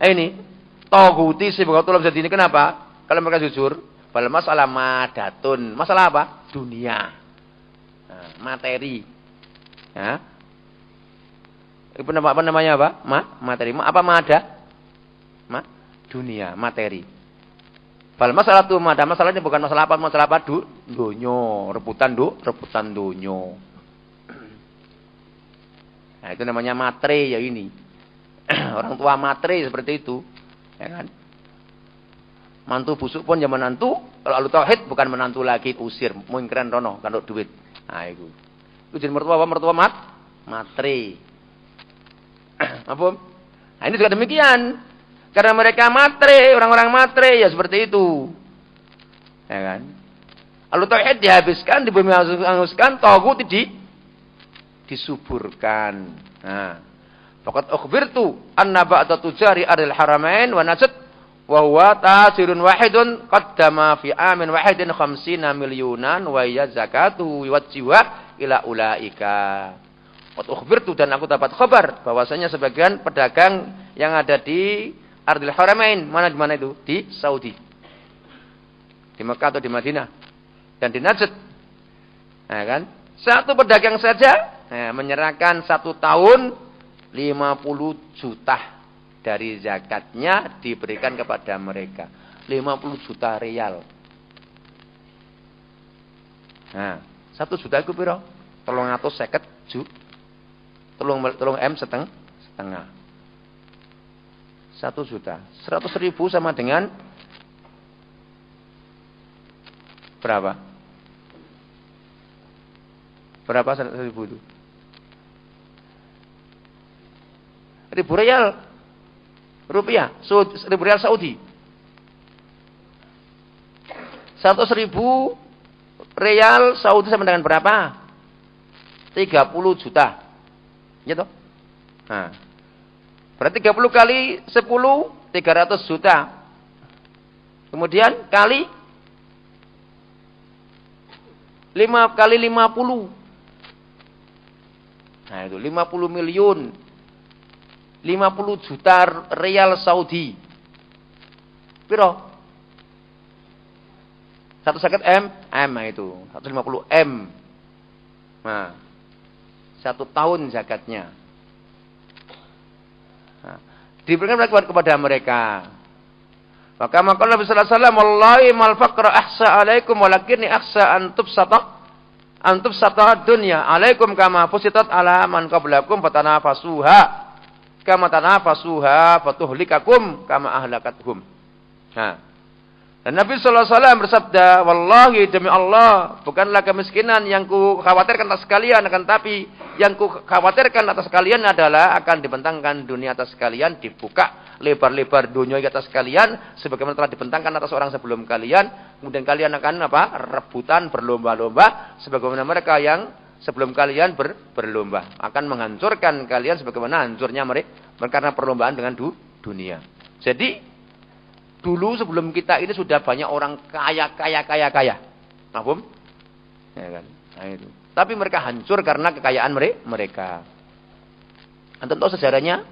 ini? Taghuti Sibghatullah Mujadidi ini kenapa? Kalau mereka jujur, bal masalah madatun. Masalah apa? Dunia. Nah, materi. Ya. Apa namanya apa? Materi. Apa mada? Dunia, materi. Bal masalah itu mada. Masalahnya bukan masalah apa? Masalah apa? Dunyo, rebutan dunyo. Nah, itu namanya matre ya ini. Orang tua matre seperti itu. Ya kan? Mantu busuk pun ya menantu. Kalau ahlu tauhid bukan menantu lagi, usir, mungkiran rono kalau duit. Nah, itu. Itu jadi mertua apa? Mertua matre. Apa? Nah, ini juga demikian. Karena mereka matre, orang-orang matre ya seperti itu. Ya kan? Ahlu tauhid dihabiskan, dibumi hanguskan, taghut disuburkan. Nah, faqad ukhbirtu anna ba'da tujari aril haramain wa najd wa huwa tajirun wahidun qaddama fi amin wahidin 50 milyunan wa ya zakatuhu yuwajjihu ila ulaika. Qad ukhbirtu, dan aku dapat kabar bahwasanya sebagian pedagang yang ada di ardil haramain, di mana itu? Di Saudi. Di Mekah atau di Madinah dan di Najd. Nah, kan? Satu pedagang saja menyerahkan 1 tahun 50 juta dari zakatnya diberikan kepada mereka. 50 juta rial. Nah, 1 juta itu piro? 350 juta. 3 M setengah. 1 juta. 100.000 sama dengan berapa? Berapa 100.000 itu? 1.000 rial rupiah, 1.000 rial Saudi. 100.000 rial Saudi sama dengan berapa? 30 juta. Ya toh? Nah. Berarti 30 kali 10, 300 juta. Kemudian kali 5 kali 50. Nah, itu 50 miliun. 50 juta rial Saudi. Piro? 150 M? M itu. 150 M. Nah. 1 tahun zakatnya. Nah, diberikan kepada mereka. Maka Nabi sallallahu alaihi wasallam, "Wallahi mal faqra ahsa alaikum walakinni ahsa antub sata dunya alaikum kama fusitat ala man qablakum fatanafasuha." kama tanafasuha fatuhlikakum kama ahlakathum. Nah, dan Nabi sallallahu alaihi wasallam bersabda, "Wallahi demi Allah, bukanlah kemiskinan yang ku khawatirkan atas kalian, akan tapi yang ku khawatirkan atas kalian adalah akan dibentangkan dunia atas kalian, dibuka lebar-lebar dunia atas kalian sebagaimana telah dibentangkan atas orang sebelum kalian, kemudian kalian akan rebutan berlomba-lomba sebagaimana mereka yang sebelum kalian berlomba, akan menghancurkan kalian sebagaimana hancurnya mereka karena perlombaan dengan dunia." Jadi dulu sebelum kita ini sudah banyak orang kaya. Mahfum? Ya kan? Nah itu. Tapi mereka hancur karena kekayaan mereka. Antum tahu sejarahnya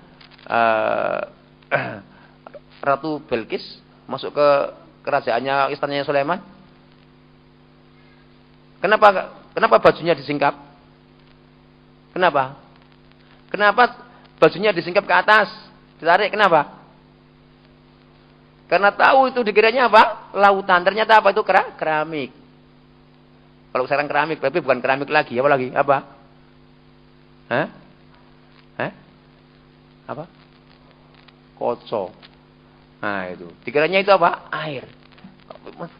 Ratu Belkis masuk ke kerajaannya istananya Sulaiman? Kenapa bajunya disingkap? Kenapa bajunya disingkap ke atas? Ditarik kenapa? Karena tahu itu dikiranya apa? Lautan. Ternyata apa itu? Keramik. Kalau sekarang keramik, tapi bukan keramik lagi. Apa lagi? Apa? Hah? Apa? Koco. Nah itu. Dikiranya itu apa? Air.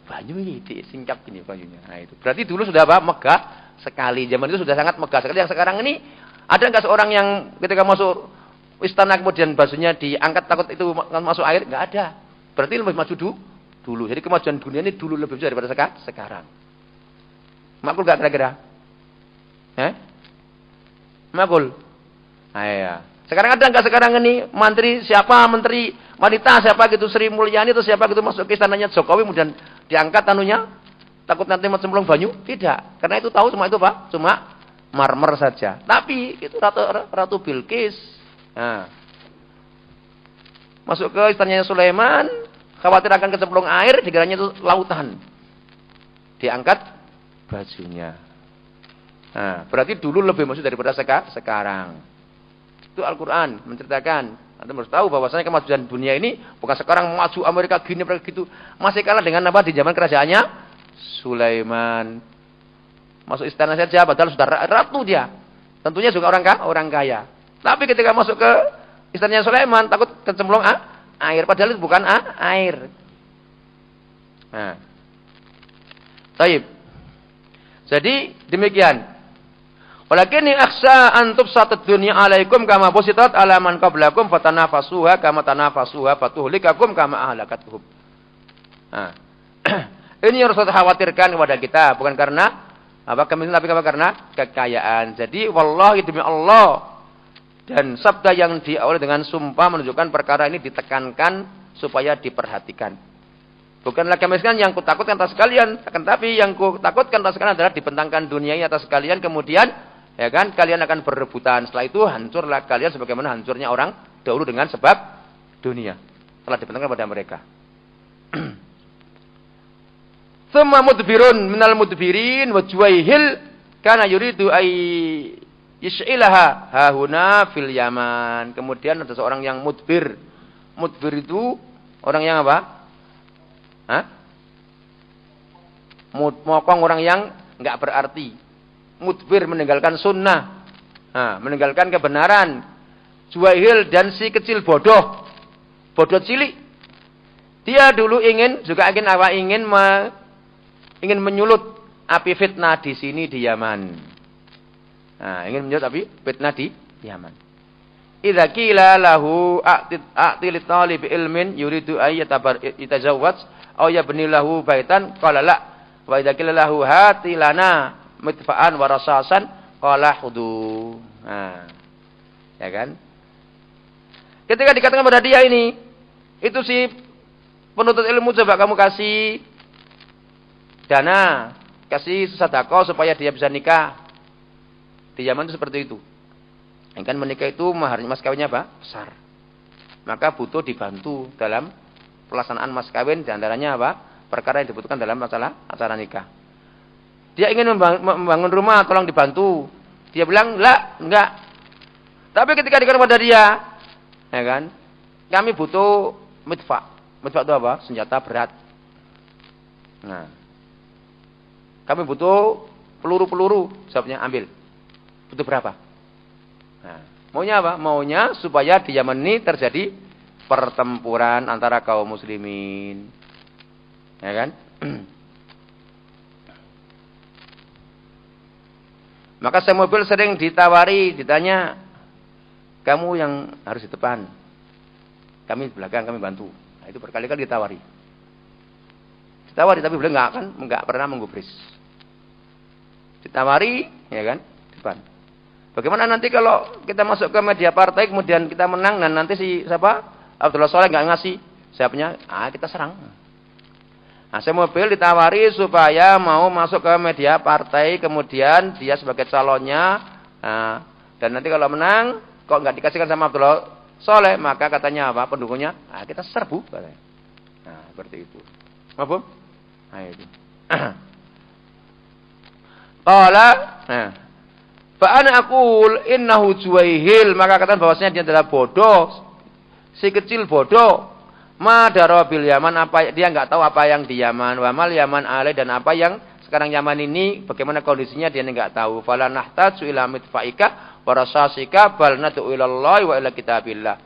Banyu ini disingkap gini banyunya. Nah itu. Berarti dulu sudah apa? Megah sekali. Zaman itu sudah sangat megah sekali. Yang sekarang ini ada nggak seorang yang ketika masuk istana kemudian bajunya diangkat takut itu masuk air? Nggak ada. Berarti lebih maju dulu. Jadi kemajuan dunia ini dulu lebih besar daripada sekarang. Makul gak kira-kira? Makul? Nah, ya. Sekarang ada nggak sekarang ini menteri wanita siapa gitu, Sri Mulyani atau siapa gitu masuk ke istananya Jokowi kemudian diangkat tanunya takut nanti cemplung banyu? Tidak. Karena itu tahu cuma itu Pak, cuma marmer saja. Tapi itu Ratu Bilqis. Nah, masuk ke istananya Sulaiman, khawatir akan kecemplung air, dikiranya itu lautan. Diangkat bajunya. Nah, berarti dulu lebih maju daripada sekarang. Itu Al-Quran menceritakan. Anda harus tahu bahwasanya kemajuan dunia ini bukan sekarang maju Amerika gini, begitu. Masih kalah dengan apa di zaman kerajaannya Sulaiman. Masuk istana saja, padahal sudah ratu dia. Tentunya juga orang kaya. Tapi ketika masuk ke istananya Sulaiman takut kecemplung air, padahal itu bukan air. Nah. Baik. Jadi demikian. Walakinni akhsha an tubsatad dunya 'alaikum kama busitat 'ala man qablakum fatanafasuha kama tanafasuha fatuhlikakum kama ahlakatuhum. Nah. Ini yang harus kita khawatirkan kepada kita, bukan karena kemiskinan tapi karena kekayaan. Jadi wallahi demi Allah, dan sabda yang diawali dengan sumpah menunjukkan perkara ini ditekankan supaya diperhatikan. Bukanlah kemiskinan yang kutakutkan atas kalian, akan tapi yang kutakutkan atas kalian adalah dibentangkan dunia ini atas kalian, kemudian ya kan kalian akan berebutan. Setelah itu hancurlah kalian sebagaimana hancurnya orang dahulu dengan sebab dunia telah dibentangkan pada mereka. Tsumma mudbirun minal mudbirin wa juwaihil kana yuridu ay yish'ilaha hahuna fil Yaman. Kemudian ada seorang yang mudbir. Mudbir itu orang yang apa? Mokong, orang yang enggak berarti. Mudbir meninggalkan sunnah. Meninggalkan kebenaran. Juwaihil dan si kecil bodoh. Bodoh cilik. Dia dulu ingin menyulut api fitnah di sini di Yaman. Ingin menyulut api fitnah di Yaman. Idza qila lahu a'til talib ilmin yuridu ay yatajawwaz aw yabni lahu baitan qala la wa idza qila lahu hati lana midfa'an wa rasasan qala hudu. Ya kan? Ketika dikatakan pada dia ini, itu si penuntut ilmu, coba kamu kasih dana, kasih sedekah supaya dia bisa nikah. Di Yaman itu seperti itu. Kan menikah itu maharnya mas kawinnya apa? Besar. Maka butuh dibantu dalam pelaksanaan mas kawin, diantaranya apa? Perkara yang dibutuhkan dalam masalah acara nikah. Dia ingin membangun rumah, tolong dibantu. Dia bilang, "La, enggak." Tapi ketika dikatakan pada dia, ya kan? Kami butuh midfa. Midfa itu apa? Senjata berat. Nah, kami butuh peluru-peluru, jawabnya ambil. Butuh berapa? Nah, Maunya apa? Maunya supaya di Yaman ini terjadi pertempuran antara kaum muslimin. Ya kan? Maka Samuel sering ditawari, ditanya, kamu yang harus di depan, kami di belakang, kami bantu. Nah, itu berkali-kali ditawari. Ditawari, tapi beliau nggak pernah menggubris. Ditawari, ya kan, depan. Bagaimana nanti kalau kita masuk ke media partai, kemudian kita menang, dan nanti siapa? Abdullah Soleh nggak ngasih siapnya, kita serang. Nah, Samuel ditawari supaya mau masuk ke media partai, kemudian dia sebagai calonnya, dan nanti kalau menang, kok nggak dikasihkan sama Abdullah Soleh, maka katanya apa? Pendukungnya, kita serbu, katanya. Nah, seperti itu. Maaf? Nah, itu. Qala, fa ana aqul innahu juwaihil, maka katakan bahwasanya dia adalah bodoh, si kecil bodoh. Ma darabil Yaman, apa dia enggak tahu apa yang di Yaman, wa mal Yaman alai, dan apa yang sekarang Yaman ini bagaimana kondisinya dia enggak tahu. Fala nahtaju ila mitfaika wa rasasika bal nad'u ila Allah wa ila kitabillah.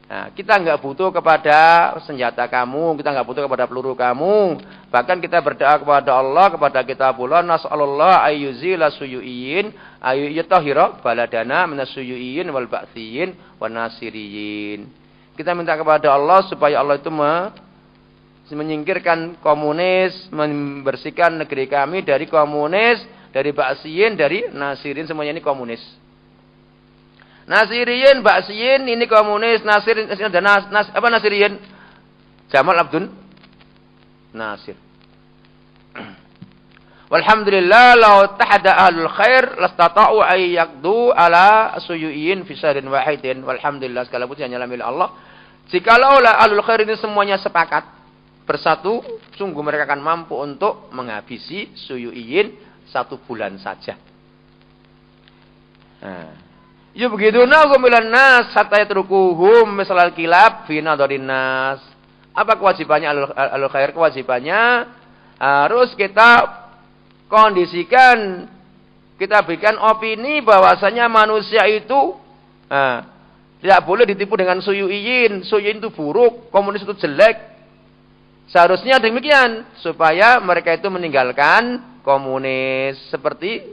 Nah, kita enggak butuh kepada senjata kamu, kita enggak butuh kepada peluru kamu. Bahkan kita berdoa kepada Allah, kepada kitabullah, nas'alullah ayyuzila suyu'iyyin ayyutahhira baladana minasuyu'iyyin wal ba'thiyyin wan nasiriyin. Kita minta kepada Allah supaya Allah itu menyingkirkan komunis, membersihkan negeri kami dari komunis, dari Ba'siyin, dari Nasirin, semuanya ini komunis. Nasirin, Ba'siyin ini komunis, Nasirin dan Nasirin? Jamal Abdul Nasir. Walhamdulillah law tahada ahlul khair lastata'u ay yaqdu ala suyu'in fi syahrin wahidin. Walhamdulillah, segala puji hanya milik Allah. Jikalaulah ahlul khair ini semuanya sepakat bersatu, sungguh mereka akan mampu untuk menghabisi suyu'in 1 bulan saja. Nah, ya begitu nahum milan nas hatta yatrukuhum misalal kilab fi nadharin nas. Apa kewajibannya ahlul khair? Kewajibannya harus kita kondisikan, kita berikan opini bahwasanya manusia itu tidak boleh ditipu dengan suyu'iyin. Suyu'iyin itu buruk, komunis itu jelek. Seharusnya demikian, supaya mereka itu meninggalkan komunis, seperti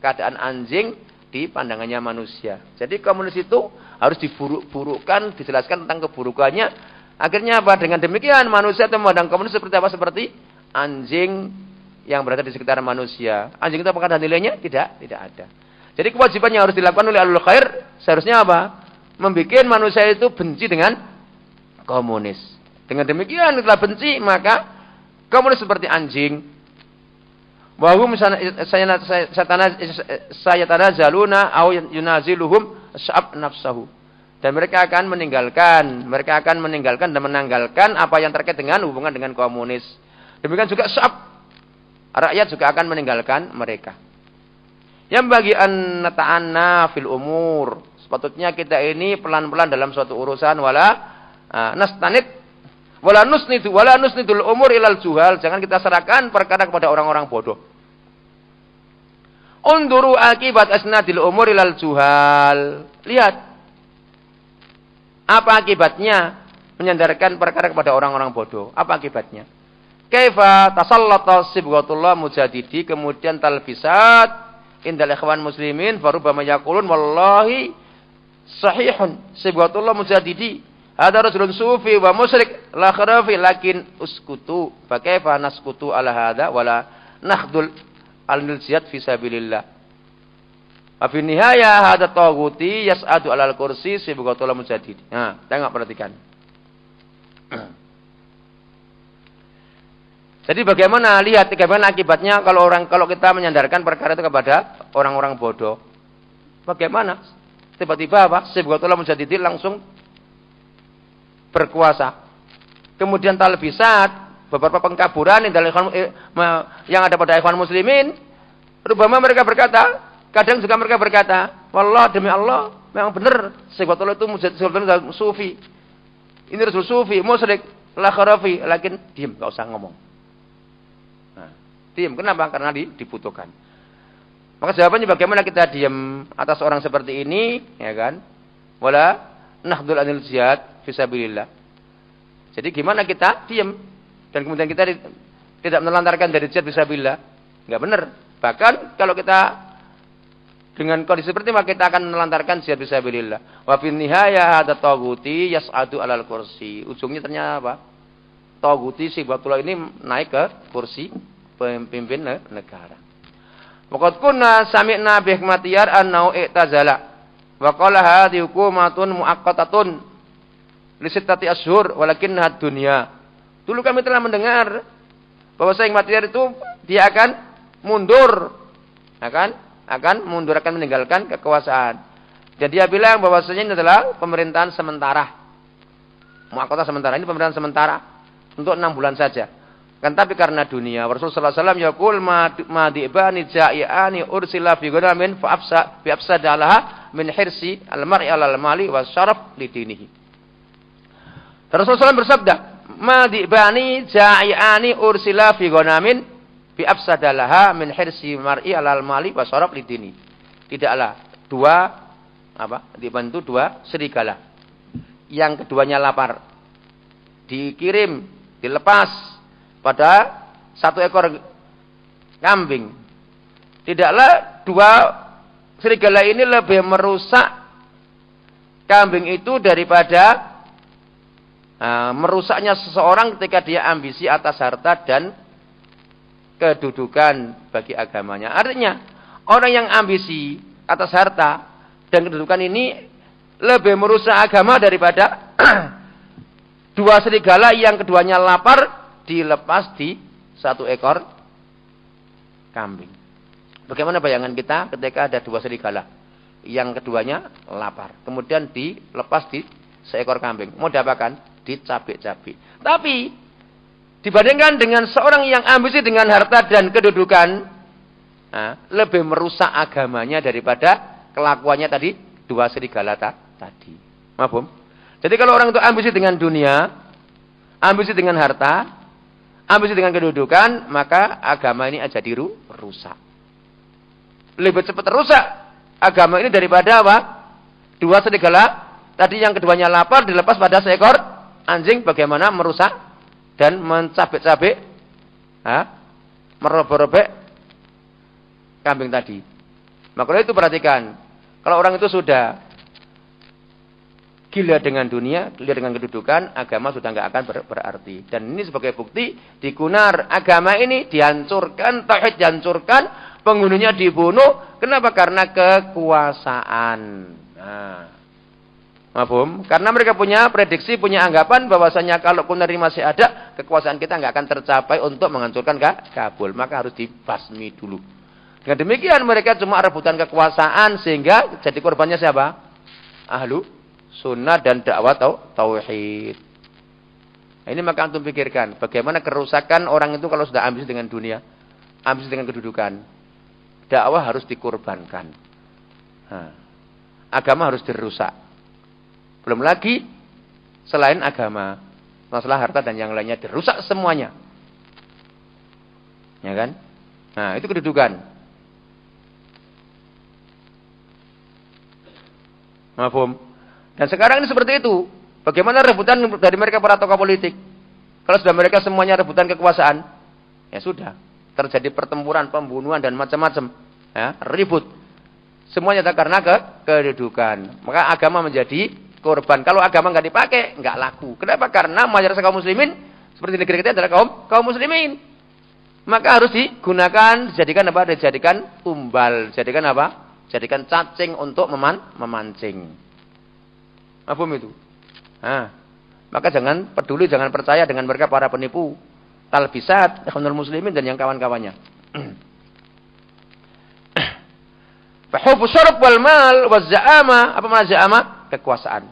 keadaan anjing di pandangannya manusia. Jadi komunis itu harus diburuk-burukkan, dijelaskan tentang keburukannya. Akhirnya apa? Dengan demikian manusia itu memandang komunis seperti apa? Seperti anjing yang berada di sekitar manusia. Anjing itu apakah ada nilainya? Tidak ada. Jadi kewajiban yang harus dilakukan oleh ahlul khair seharusnya apa? Membikin manusia itu benci dengan komunis. Dengan demikian setelah benci, maka komunis seperti anjing. Wahum sayatanazaluna aw yunaziluhum sya'ab nafsahu. Dan mereka akan meninggalkan dan menanggalkan apa yang terkait dengan hubungan dengan komunis. Demikian juga sya'ab, rakyat juga akan meninggalkan mereka. Yang bagi an nata'anna fil umur, sepatutnya kita ini pelan-pelan dalam suatu urusan, wala nusnidul umur ilal juhal, jangan kita serahkan perkara kepada orang-orang bodoh. Unduru akibat asnadil umur ilal juhal. Lihat apa akibatnya menyandarkan perkara kepada orang-orang bodoh. Apa akibatnya? Kaifa tasallata sibghatullah mujadidi, kemudian talbisat indal ikhwan muslimin farubama yaqulun wallahi sahihun sibghatullah mujadidi hadza rajulun sufi wa musyrik la kharafi lakin uskutu fa kaifa naskutu ala hadza wala nakhdul al-jihad fi sabilillah wa fi nihaya hadza taghuti yas'adu alal kursi sibghatullah mujadidi. Nah, tengok perhatikan. Jadi bagaimana, lihat bagaimana akibatnya kalau kita menyandarkan perkara itu kepada orang-orang bodoh. Bagaimana? Tiba-tiba apa? Sibghatullah mujadidi langsung berkuasa. Kemudian talbisat, beberapa pengkaburan yang ada pada ikhwan muslimin, rubama mereka berkata, kadang juga mereka berkata, wallah demi Allah, memang benar Sibghatullah itu mujadidi sufi. Ini Rasul sufi, musyrik, la kharafi, lakin diam, enggak usah ngomong. Diam. Kenapa? Karena dibutuhkan. Maka jawabannya bagaimana kita diam atas orang seperti ini, ya kan? Wala nahdul anil jihad fisabilillah. Jadi gimana kita diam dan kemudian kita tidak menelantarkan dari jihad fisabilillah? Enggak benar. Bahkan kalau kita dengan kondisi seperti itu, maka kita akan menelantarkan jihad fisabilillah. Wa fin nihayah hada taghuti yas'adu alal kursi. Ujungnya ternyata apa? Taghuti si Batullah ini naik ke kursi pemimpin negara. Waqad kunna sami'na bi hikmatiyar annau i'tazala. Wa qala hadhihi hukumatun muaqqatatun li sittati ashhur walakinnaha dunya. Dulu kami telah mendengar bahwa Hikmatiyar itu dia akan mundur. Akan mundur, akan meninggalkan kekuasaan. Dan dia bilang bahwasanya ini adalah pemerintahan sementara. Muaqqatah sementara, ini pemerintahan sementara untuk 6 bulan saja. Kan tapi karena dunia, Rasulullah sallallahu alaihi wasallam yaqul ma di'bani ja'iani ursila fi ghanamin fa afsadalaha min hirsi al-mar'i 'alal mali wa syaraf li dinihi. Rasulullah SAW bersabda, ma di'bani ja'iani ursila fi ghanamin fi afsadalaha min hirsi mar'i 'alal mali wa syaraf li dinihi. Tidaklah dibantu dua serigala. Yang keduanya lapar. Dikirim, dilepas pada 1 ekor kambing. Tidaklah 2 serigala ini lebih merusak kambing itu daripada merusaknya seseorang ketika dia ambisi atas harta dan kedudukan bagi agamanya. Artinya, orang yang ambisi atas harta dan kedudukan ini lebih merusak agama daripada 2 serigala yang keduanya lapar dilepas di 1 ekor kambing. Bagaimana bayangan kita ketika ada 2 serigala yang keduanya lapar, kemudian dilepas di seekor kambing, mau diapakan? Dicabik-cabik. Tapi dibandingkan dengan seorang yang ambisi dengan harta dan kedudukan, lebih merusak agamanya daripada kelakuannya tadi 2 serigala tadi. Mafhum? Jadi kalau orang itu ambisi dengan dunia, ambisi dengan harta, ambisi dengan kedudukan, maka agama ini jadi rusak. Lebih cepat rusak agama ini daripada apa? 2 serigala tadi yang keduanya lapar dilepas pada seekor anjing, bagaimana merusak dan mencabik-cabik, merobek-robek kambing tadi. Maka itu perhatikan, kalau orang itu sudah gila dengan dunia, gila dengan kedudukan, agama sudah nggak akan berarti. Dan ini sebagai bukti, di Kunar agama ini dihancurkan, tauhid dihancurkan, penghulunya dibunuh. Kenapa? Karena kekuasaan. Mafhum? Karena mereka punya prediksi, punya anggapan bahwasanya kalau Kunar ini masih ada, kekuasaan kita nggak akan tercapai untuk menghancurkan Kabul. Maka harus dibasmi dulu. Dengan demikian mereka cuma rebutan kekuasaan sehingga jadi korbannya siapa? Ahlu sunnah dan dakwah tauhid. Ini maka antum pikirkan bagaimana kerusakan orang itu kalau sudah ambisi dengan dunia, ambisi dengan kedudukan. Dakwah harus dikorbankan. Agama harus dirusak. Belum lagi selain agama, masalah harta dan yang lainnya dirusak semuanya. Ya kan? Nah, itu kedudukan. Mafhum? Dan sekarang ini seperti itu. Bagaimana rebutan dari mereka para tokoh politik? Kalau sudah mereka semuanya rebutan kekuasaan, ya sudah. Terjadi pertempuran, pembunuhan, dan macam-macam. Ya, ribut. Semuanya karena kedudukan. Maka agama menjadi korban. Kalau agama nggak dipakai, nggak laku. Kenapa? Karena mayoritas kaum muslimin, seperti negeri kita adalah kaum muslimin. Maka harus digunakan, dijadikan apa? Dijadikan tumbal. Dijadikan apa? Jadikan cacing untuk memancing. Apa itu? Maka jangan peduli, jangan percaya dengan mereka para penipu, talbisat, ikhwanul muslimin dan yang kawan-kawannya. Fahubu syarab wal mal waz za'ama. Apa makna za'ama? Kekuasaan.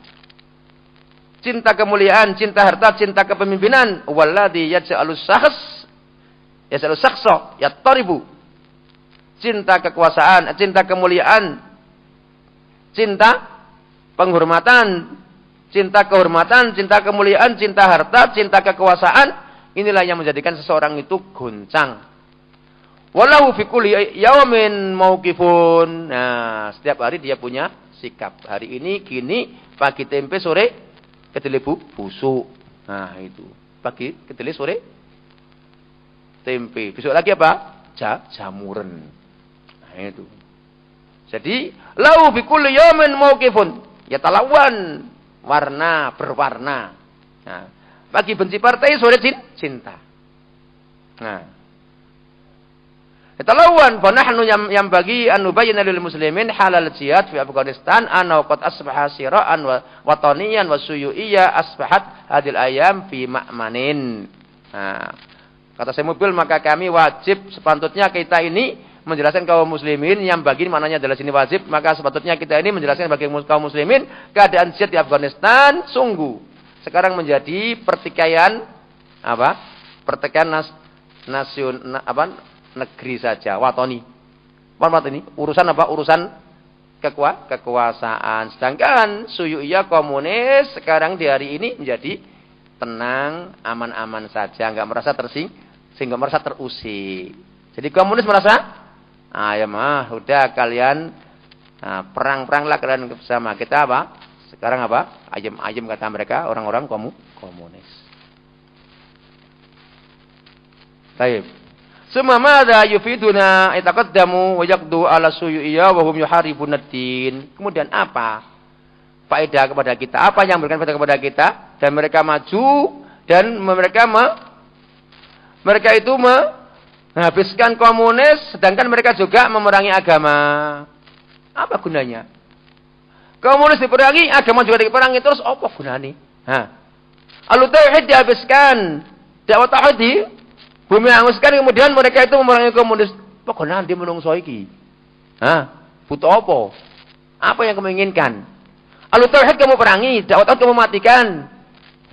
Cinta kemuliaan, cinta harta, cinta kepemimpinan. Walladhi yaj'alus shakhsa yattaribu. Cinta kekuasaan, cinta kemuliaan, cinta penghormatan, cinta kehormatan, cinta kemuliaan, cinta harta, cinta kekuasaan, inilah yang menjadikan seseorang itu goncang. Walahu fi kulli yaumin mauqifun. Nah, setiap hari dia punya sikap. Hari ini gini, pagi tempe, sore kedelai busuk. Nah, itu. Pagi kedelai, sore tempe. Besok lagi apa? Jamuren. Nah, itu. Jadi, lahu fi kulli yaumin mauqifun. Ya talawan, warna berwarna. Nah, pagi benci partai, sore cinta. Nah, Talawan fa nahnu yang bagi an nubayyana lil muslimin halal jihad fi Afghanistan anna qad asbaha siraan wa wataniyan wa suyuiyya asbahat hadil ayam fi ma'manin. Nah, kata saya mobil maka kami wajib sepatutnya kita ini menjelaskan kaum muslimin yang bagi maknanya adalah sini wajib, maka sepatutnya kita ini menjelaskan bagi kaum muslimin keadaan jihad di Afghanistan sungguh sekarang menjadi pertikaian apa? Pertikaian negeri saja, watoni. Apa ini? Urusan apa? Urusan kekuasaan. Sedangkan suyuiyah komunis sekarang di hari ini menjadi tenang, aman-aman saja, enggak merasa sehingga merasa terusik. Jadi komunis merasa, ya mah, udah kalian perang-peranglah kalian bersama. Kita apa? Sekarang apa? Ayem-ayem kata mereka, orang-orang komunis. Baik. Summa madza yufiduna itaqaddamu wa yaqdu ala suyuiyya wa hum yuharibuna ad-din. Kemudian apa faedah kepada kita? Apa yang memberikan faedah kepada kita? Dan mereka maju dan mereka itu menghabiskan komunis sedangkan mereka juga memerangi agama. Apa gunanya? Komunis diperangi, agama juga diperangi, terus apa gunanya? Al-tauhid dihabiskan, dakwah tauhid bumi hanguskan, kemudian mereka itu memerangi komunis. Pokoknya nanti menungso iki. Butuh apa? Apa yang kamu inginkan? Al-tauhid kamu perangi, dakwah tauhid kamu matikan.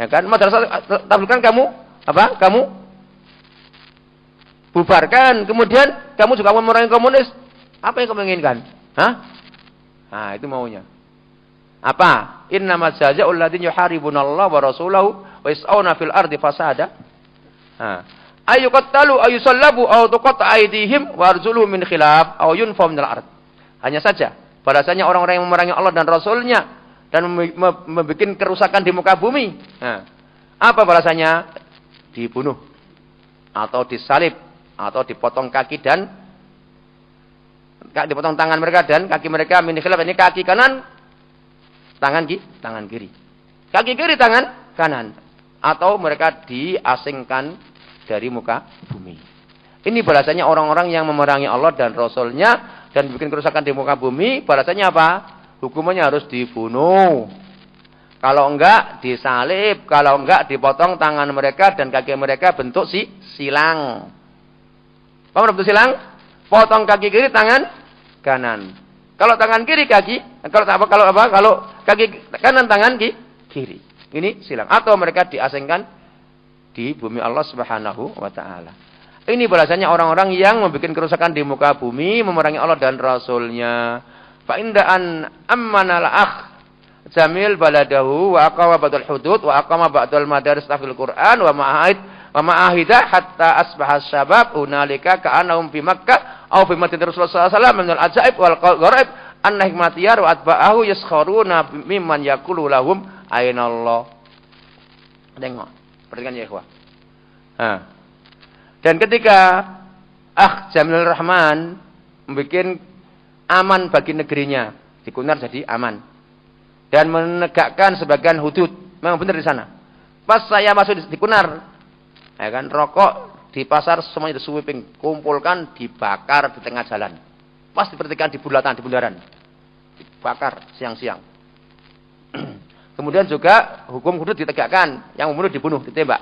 Ya kan? Madrasah tabligh kamu apa? Kamu bubarkan, kemudian kamu juga memerangi komunis. Apa yang kamu inginkan? Itu maunya. Apa? Innama jazaa'ul ladzina yuharibunallaha wa rasulahu wa yas'auna fil ardi fasada. Ayuqattalu ayusallabu aw tuqatta aydihim wa arjuluhum min khilaf aw yunfaw minal ard. Hanya saja bahasanya orang-orang yang memerangi Allah dan Rasulnya dan membuat kerusakan di muka bumi. Apa bahasanya? Dibunuh atau disalib atau dipotong kaki dan dipotong tangan mereka dan kaki mereka min khilaf. Ini kaki kanan, tangan kiri. Kaki kiri, tangan kanan. Atau mereka diasingkan dari muka bumi. Ini balasannya orang-orang yang memerangi Allah dan Rasulnya dan bikin kerusakan di muka bumi. Balasannya apa? Hukumannya harus dibunuh. Kalau enggak disalib, kalau enggak dipotong tangan mereka dan kaki mereka bentuk silang. Apa bentuk silang? Potong kaki kiri, tangan kanan. Kalau tangan kiri kaki, kalau kaki kanan tangan kiri. Ini silang. Atau mereka diasingkan di bumi Allah Subhanahu wa taala. Ini balasannya orang-orang yang membuat kerusakan di muka bumi, memerangi Allah dan Rasulnya. Fa indaan ammana al-akh jamil baladahu wa aqama ba'dal hudud wa aqama ba'dal madaris tahfidz Qur'an wa ma'ahida hatta asbaha syabab hunalika ka'annahum fi Makkah aw fi Madinah Rasulullah sallallahu alaihi wasallam min al-ajaib wal gharaib anna hikmatiyar wa atba'ahu yaskharuna mimman yaqulu lahum ayna Allah. Tengok. Perhatikan ya ikhwah. Dan ketika Jamilur Rahman membuat aman bagi negerinya, dikunar jadi aman. Dan menegakkan sebagian hudud. Memang benar di sana. Pas saya masuk di kunar, ya kan, rokok di pasar semuanya disweeping, kumpulkan, dibakar di tengah jalan. Pas di pertigaan di bundaran. Dibakar siang-siang. Kemudian juga hukum hudud ditegakkan, yang membunuh dibunuh, ditembak.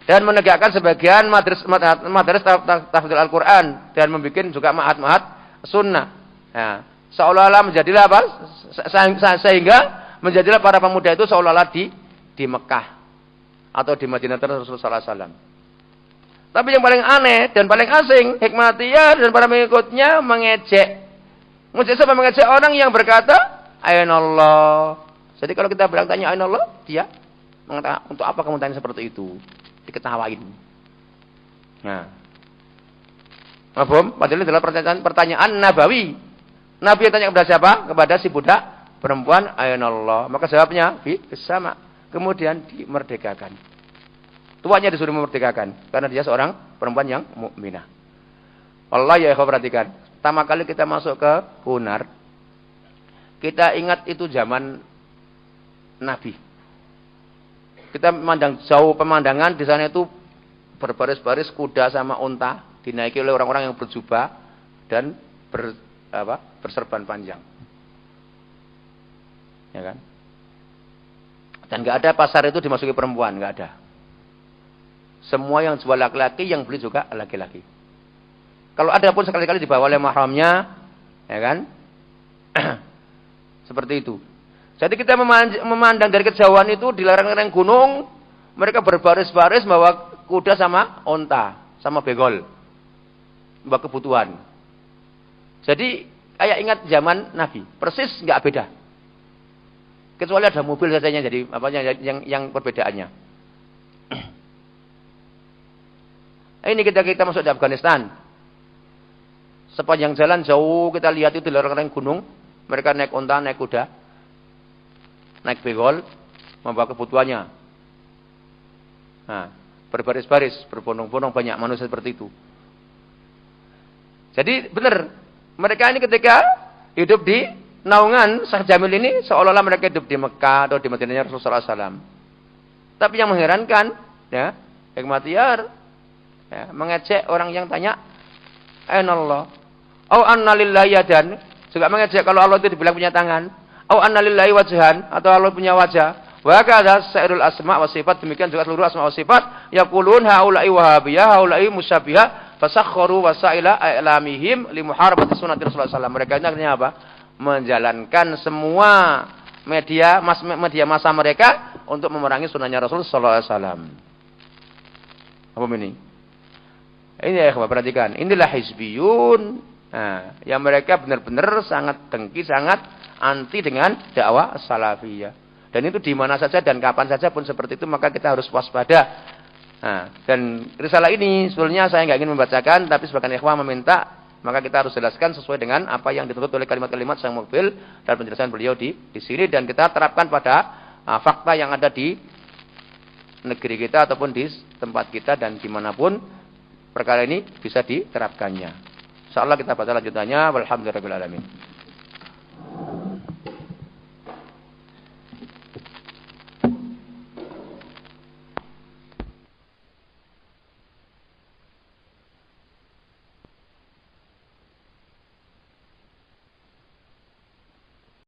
Dan menegakkan sebagian madrasah tahfidz Al-Qur'an dan membuat juga ma'had sunnah. Ya, seolah-olah menjadilah apa? Sehingga menjadilah para pemuda itu seolah-olah di Mekah atau di Madinah Rasulullah sallallahu alaihi wasallam. Tapi yang paling aneh dan paling asing, hikmatiyah dan para pengikutnya mengejek. Mengejek orang yang berkata Ainallah. Jadi kalau kita bertanya Ainallah, dia mengatakan, untuk apa kamu tanya seperti itu? Diketawain. Nah, Mafhum? Padahal adalah pertanyaan nabawi. Nabi yang tanya kepada siapa? Kepada si budak perempuan, "Ainallah?" Maka jawabnya, "Bis-sama." Kemudian dimerdekakan. Tuanya disuruh memerdekakan karena dia seorang perempuan yang mukminah. Allah ya ikhwan, perhatikan. Pertama kali kita masuk ke Hunar, kita ingat itu zaman Nabi. Kita memandang jauh pemandangan di sana itu berbaris-baris kuda sama unta dinaiki oleh orang-orang yang berjubah dan berserban panjang. Ya kan? Dan nggak ada pasar itu dimasuki perempuan, nggak ada. Semua yang jual laki-laki, yang beli juga laki-laki. Kalau ada pun sekali-kali dibawa oleh mahramnya, ya kan? Seperti itu. Jadi kita memandang dari kejauhan itu di lereng-lereng gunung, mereka berbaris-baris bawa kuda sama onta, sama begol, bawa kebutuhan. Jadi kayak ingat zaman Nabi, persis nggak beda. Kecuali ada mobil saja jadi apanya yang perbedaannya. Ini kita masuk di Afghanistan. Sepanjang jalan jauh kita lihat itu lereng-lereng gunung, mereka naik onta, naik kuda, naik begol, membawa kebutuhannya. Nah, berbaris-baris, berbondong-bondong banyak manusia seperti itu. Jadi benar, mereka ini ketika hidup di naungan Syekh Jamil ini seolah-olah mereka hidup di Mekah atau di Madinahnya Rasulullah SAW. Tapi yang mengherankan, ya, hikmatiyar, ya, mengejek orang yang tanya, "Ainallah?" Au anna lillahi yadan, juga mengejek kalau Allah itu dibilang punya tangan. Au anna lillahi wajhan, atau Allah punya wajah. Wa kadza sairul asma wa sifat, demikian juga seluruh asma wa sifat. Yaqulun haula'i wahabiyah, haula'i musyabihah, fasakharu wasaila i'lamihim li muharabati sunnati Rasulullah sallallahu alaihi wasallam. Mereka ini artinya apa? Menjalankan semua media massa mereka untuk memerangi sunnahnya Rasul sallallahu alaihi wasallam. Apa ini? Ini ya ikhwan, perhatikan. Inilah hizbiyun. Nah, yang mereka benar-benar sangat dengki, sangat anti dengan dakwah salafiyah. Dan itu di mana saja dan kapan saja pun seperti itu, maka kita harus waspada. Nah, dan risalah ini sebenarnya saya nggak ingin membacakan, tapi sebagian ikhwan meminta, maka kita harus jelaskan sesuai dengan apa yang dituntut oleh kalimat-kalimat Syekh Muqbil dan penjelasan beliau di sini, dan kita terapkan pada fakta yang ada di negeri kita ataupun di tempat kita dan dimanapun perkara ini bisa diterapkannya. Insyaallah kita baca lanjutannya. Walhamdulillahirabbil alamin.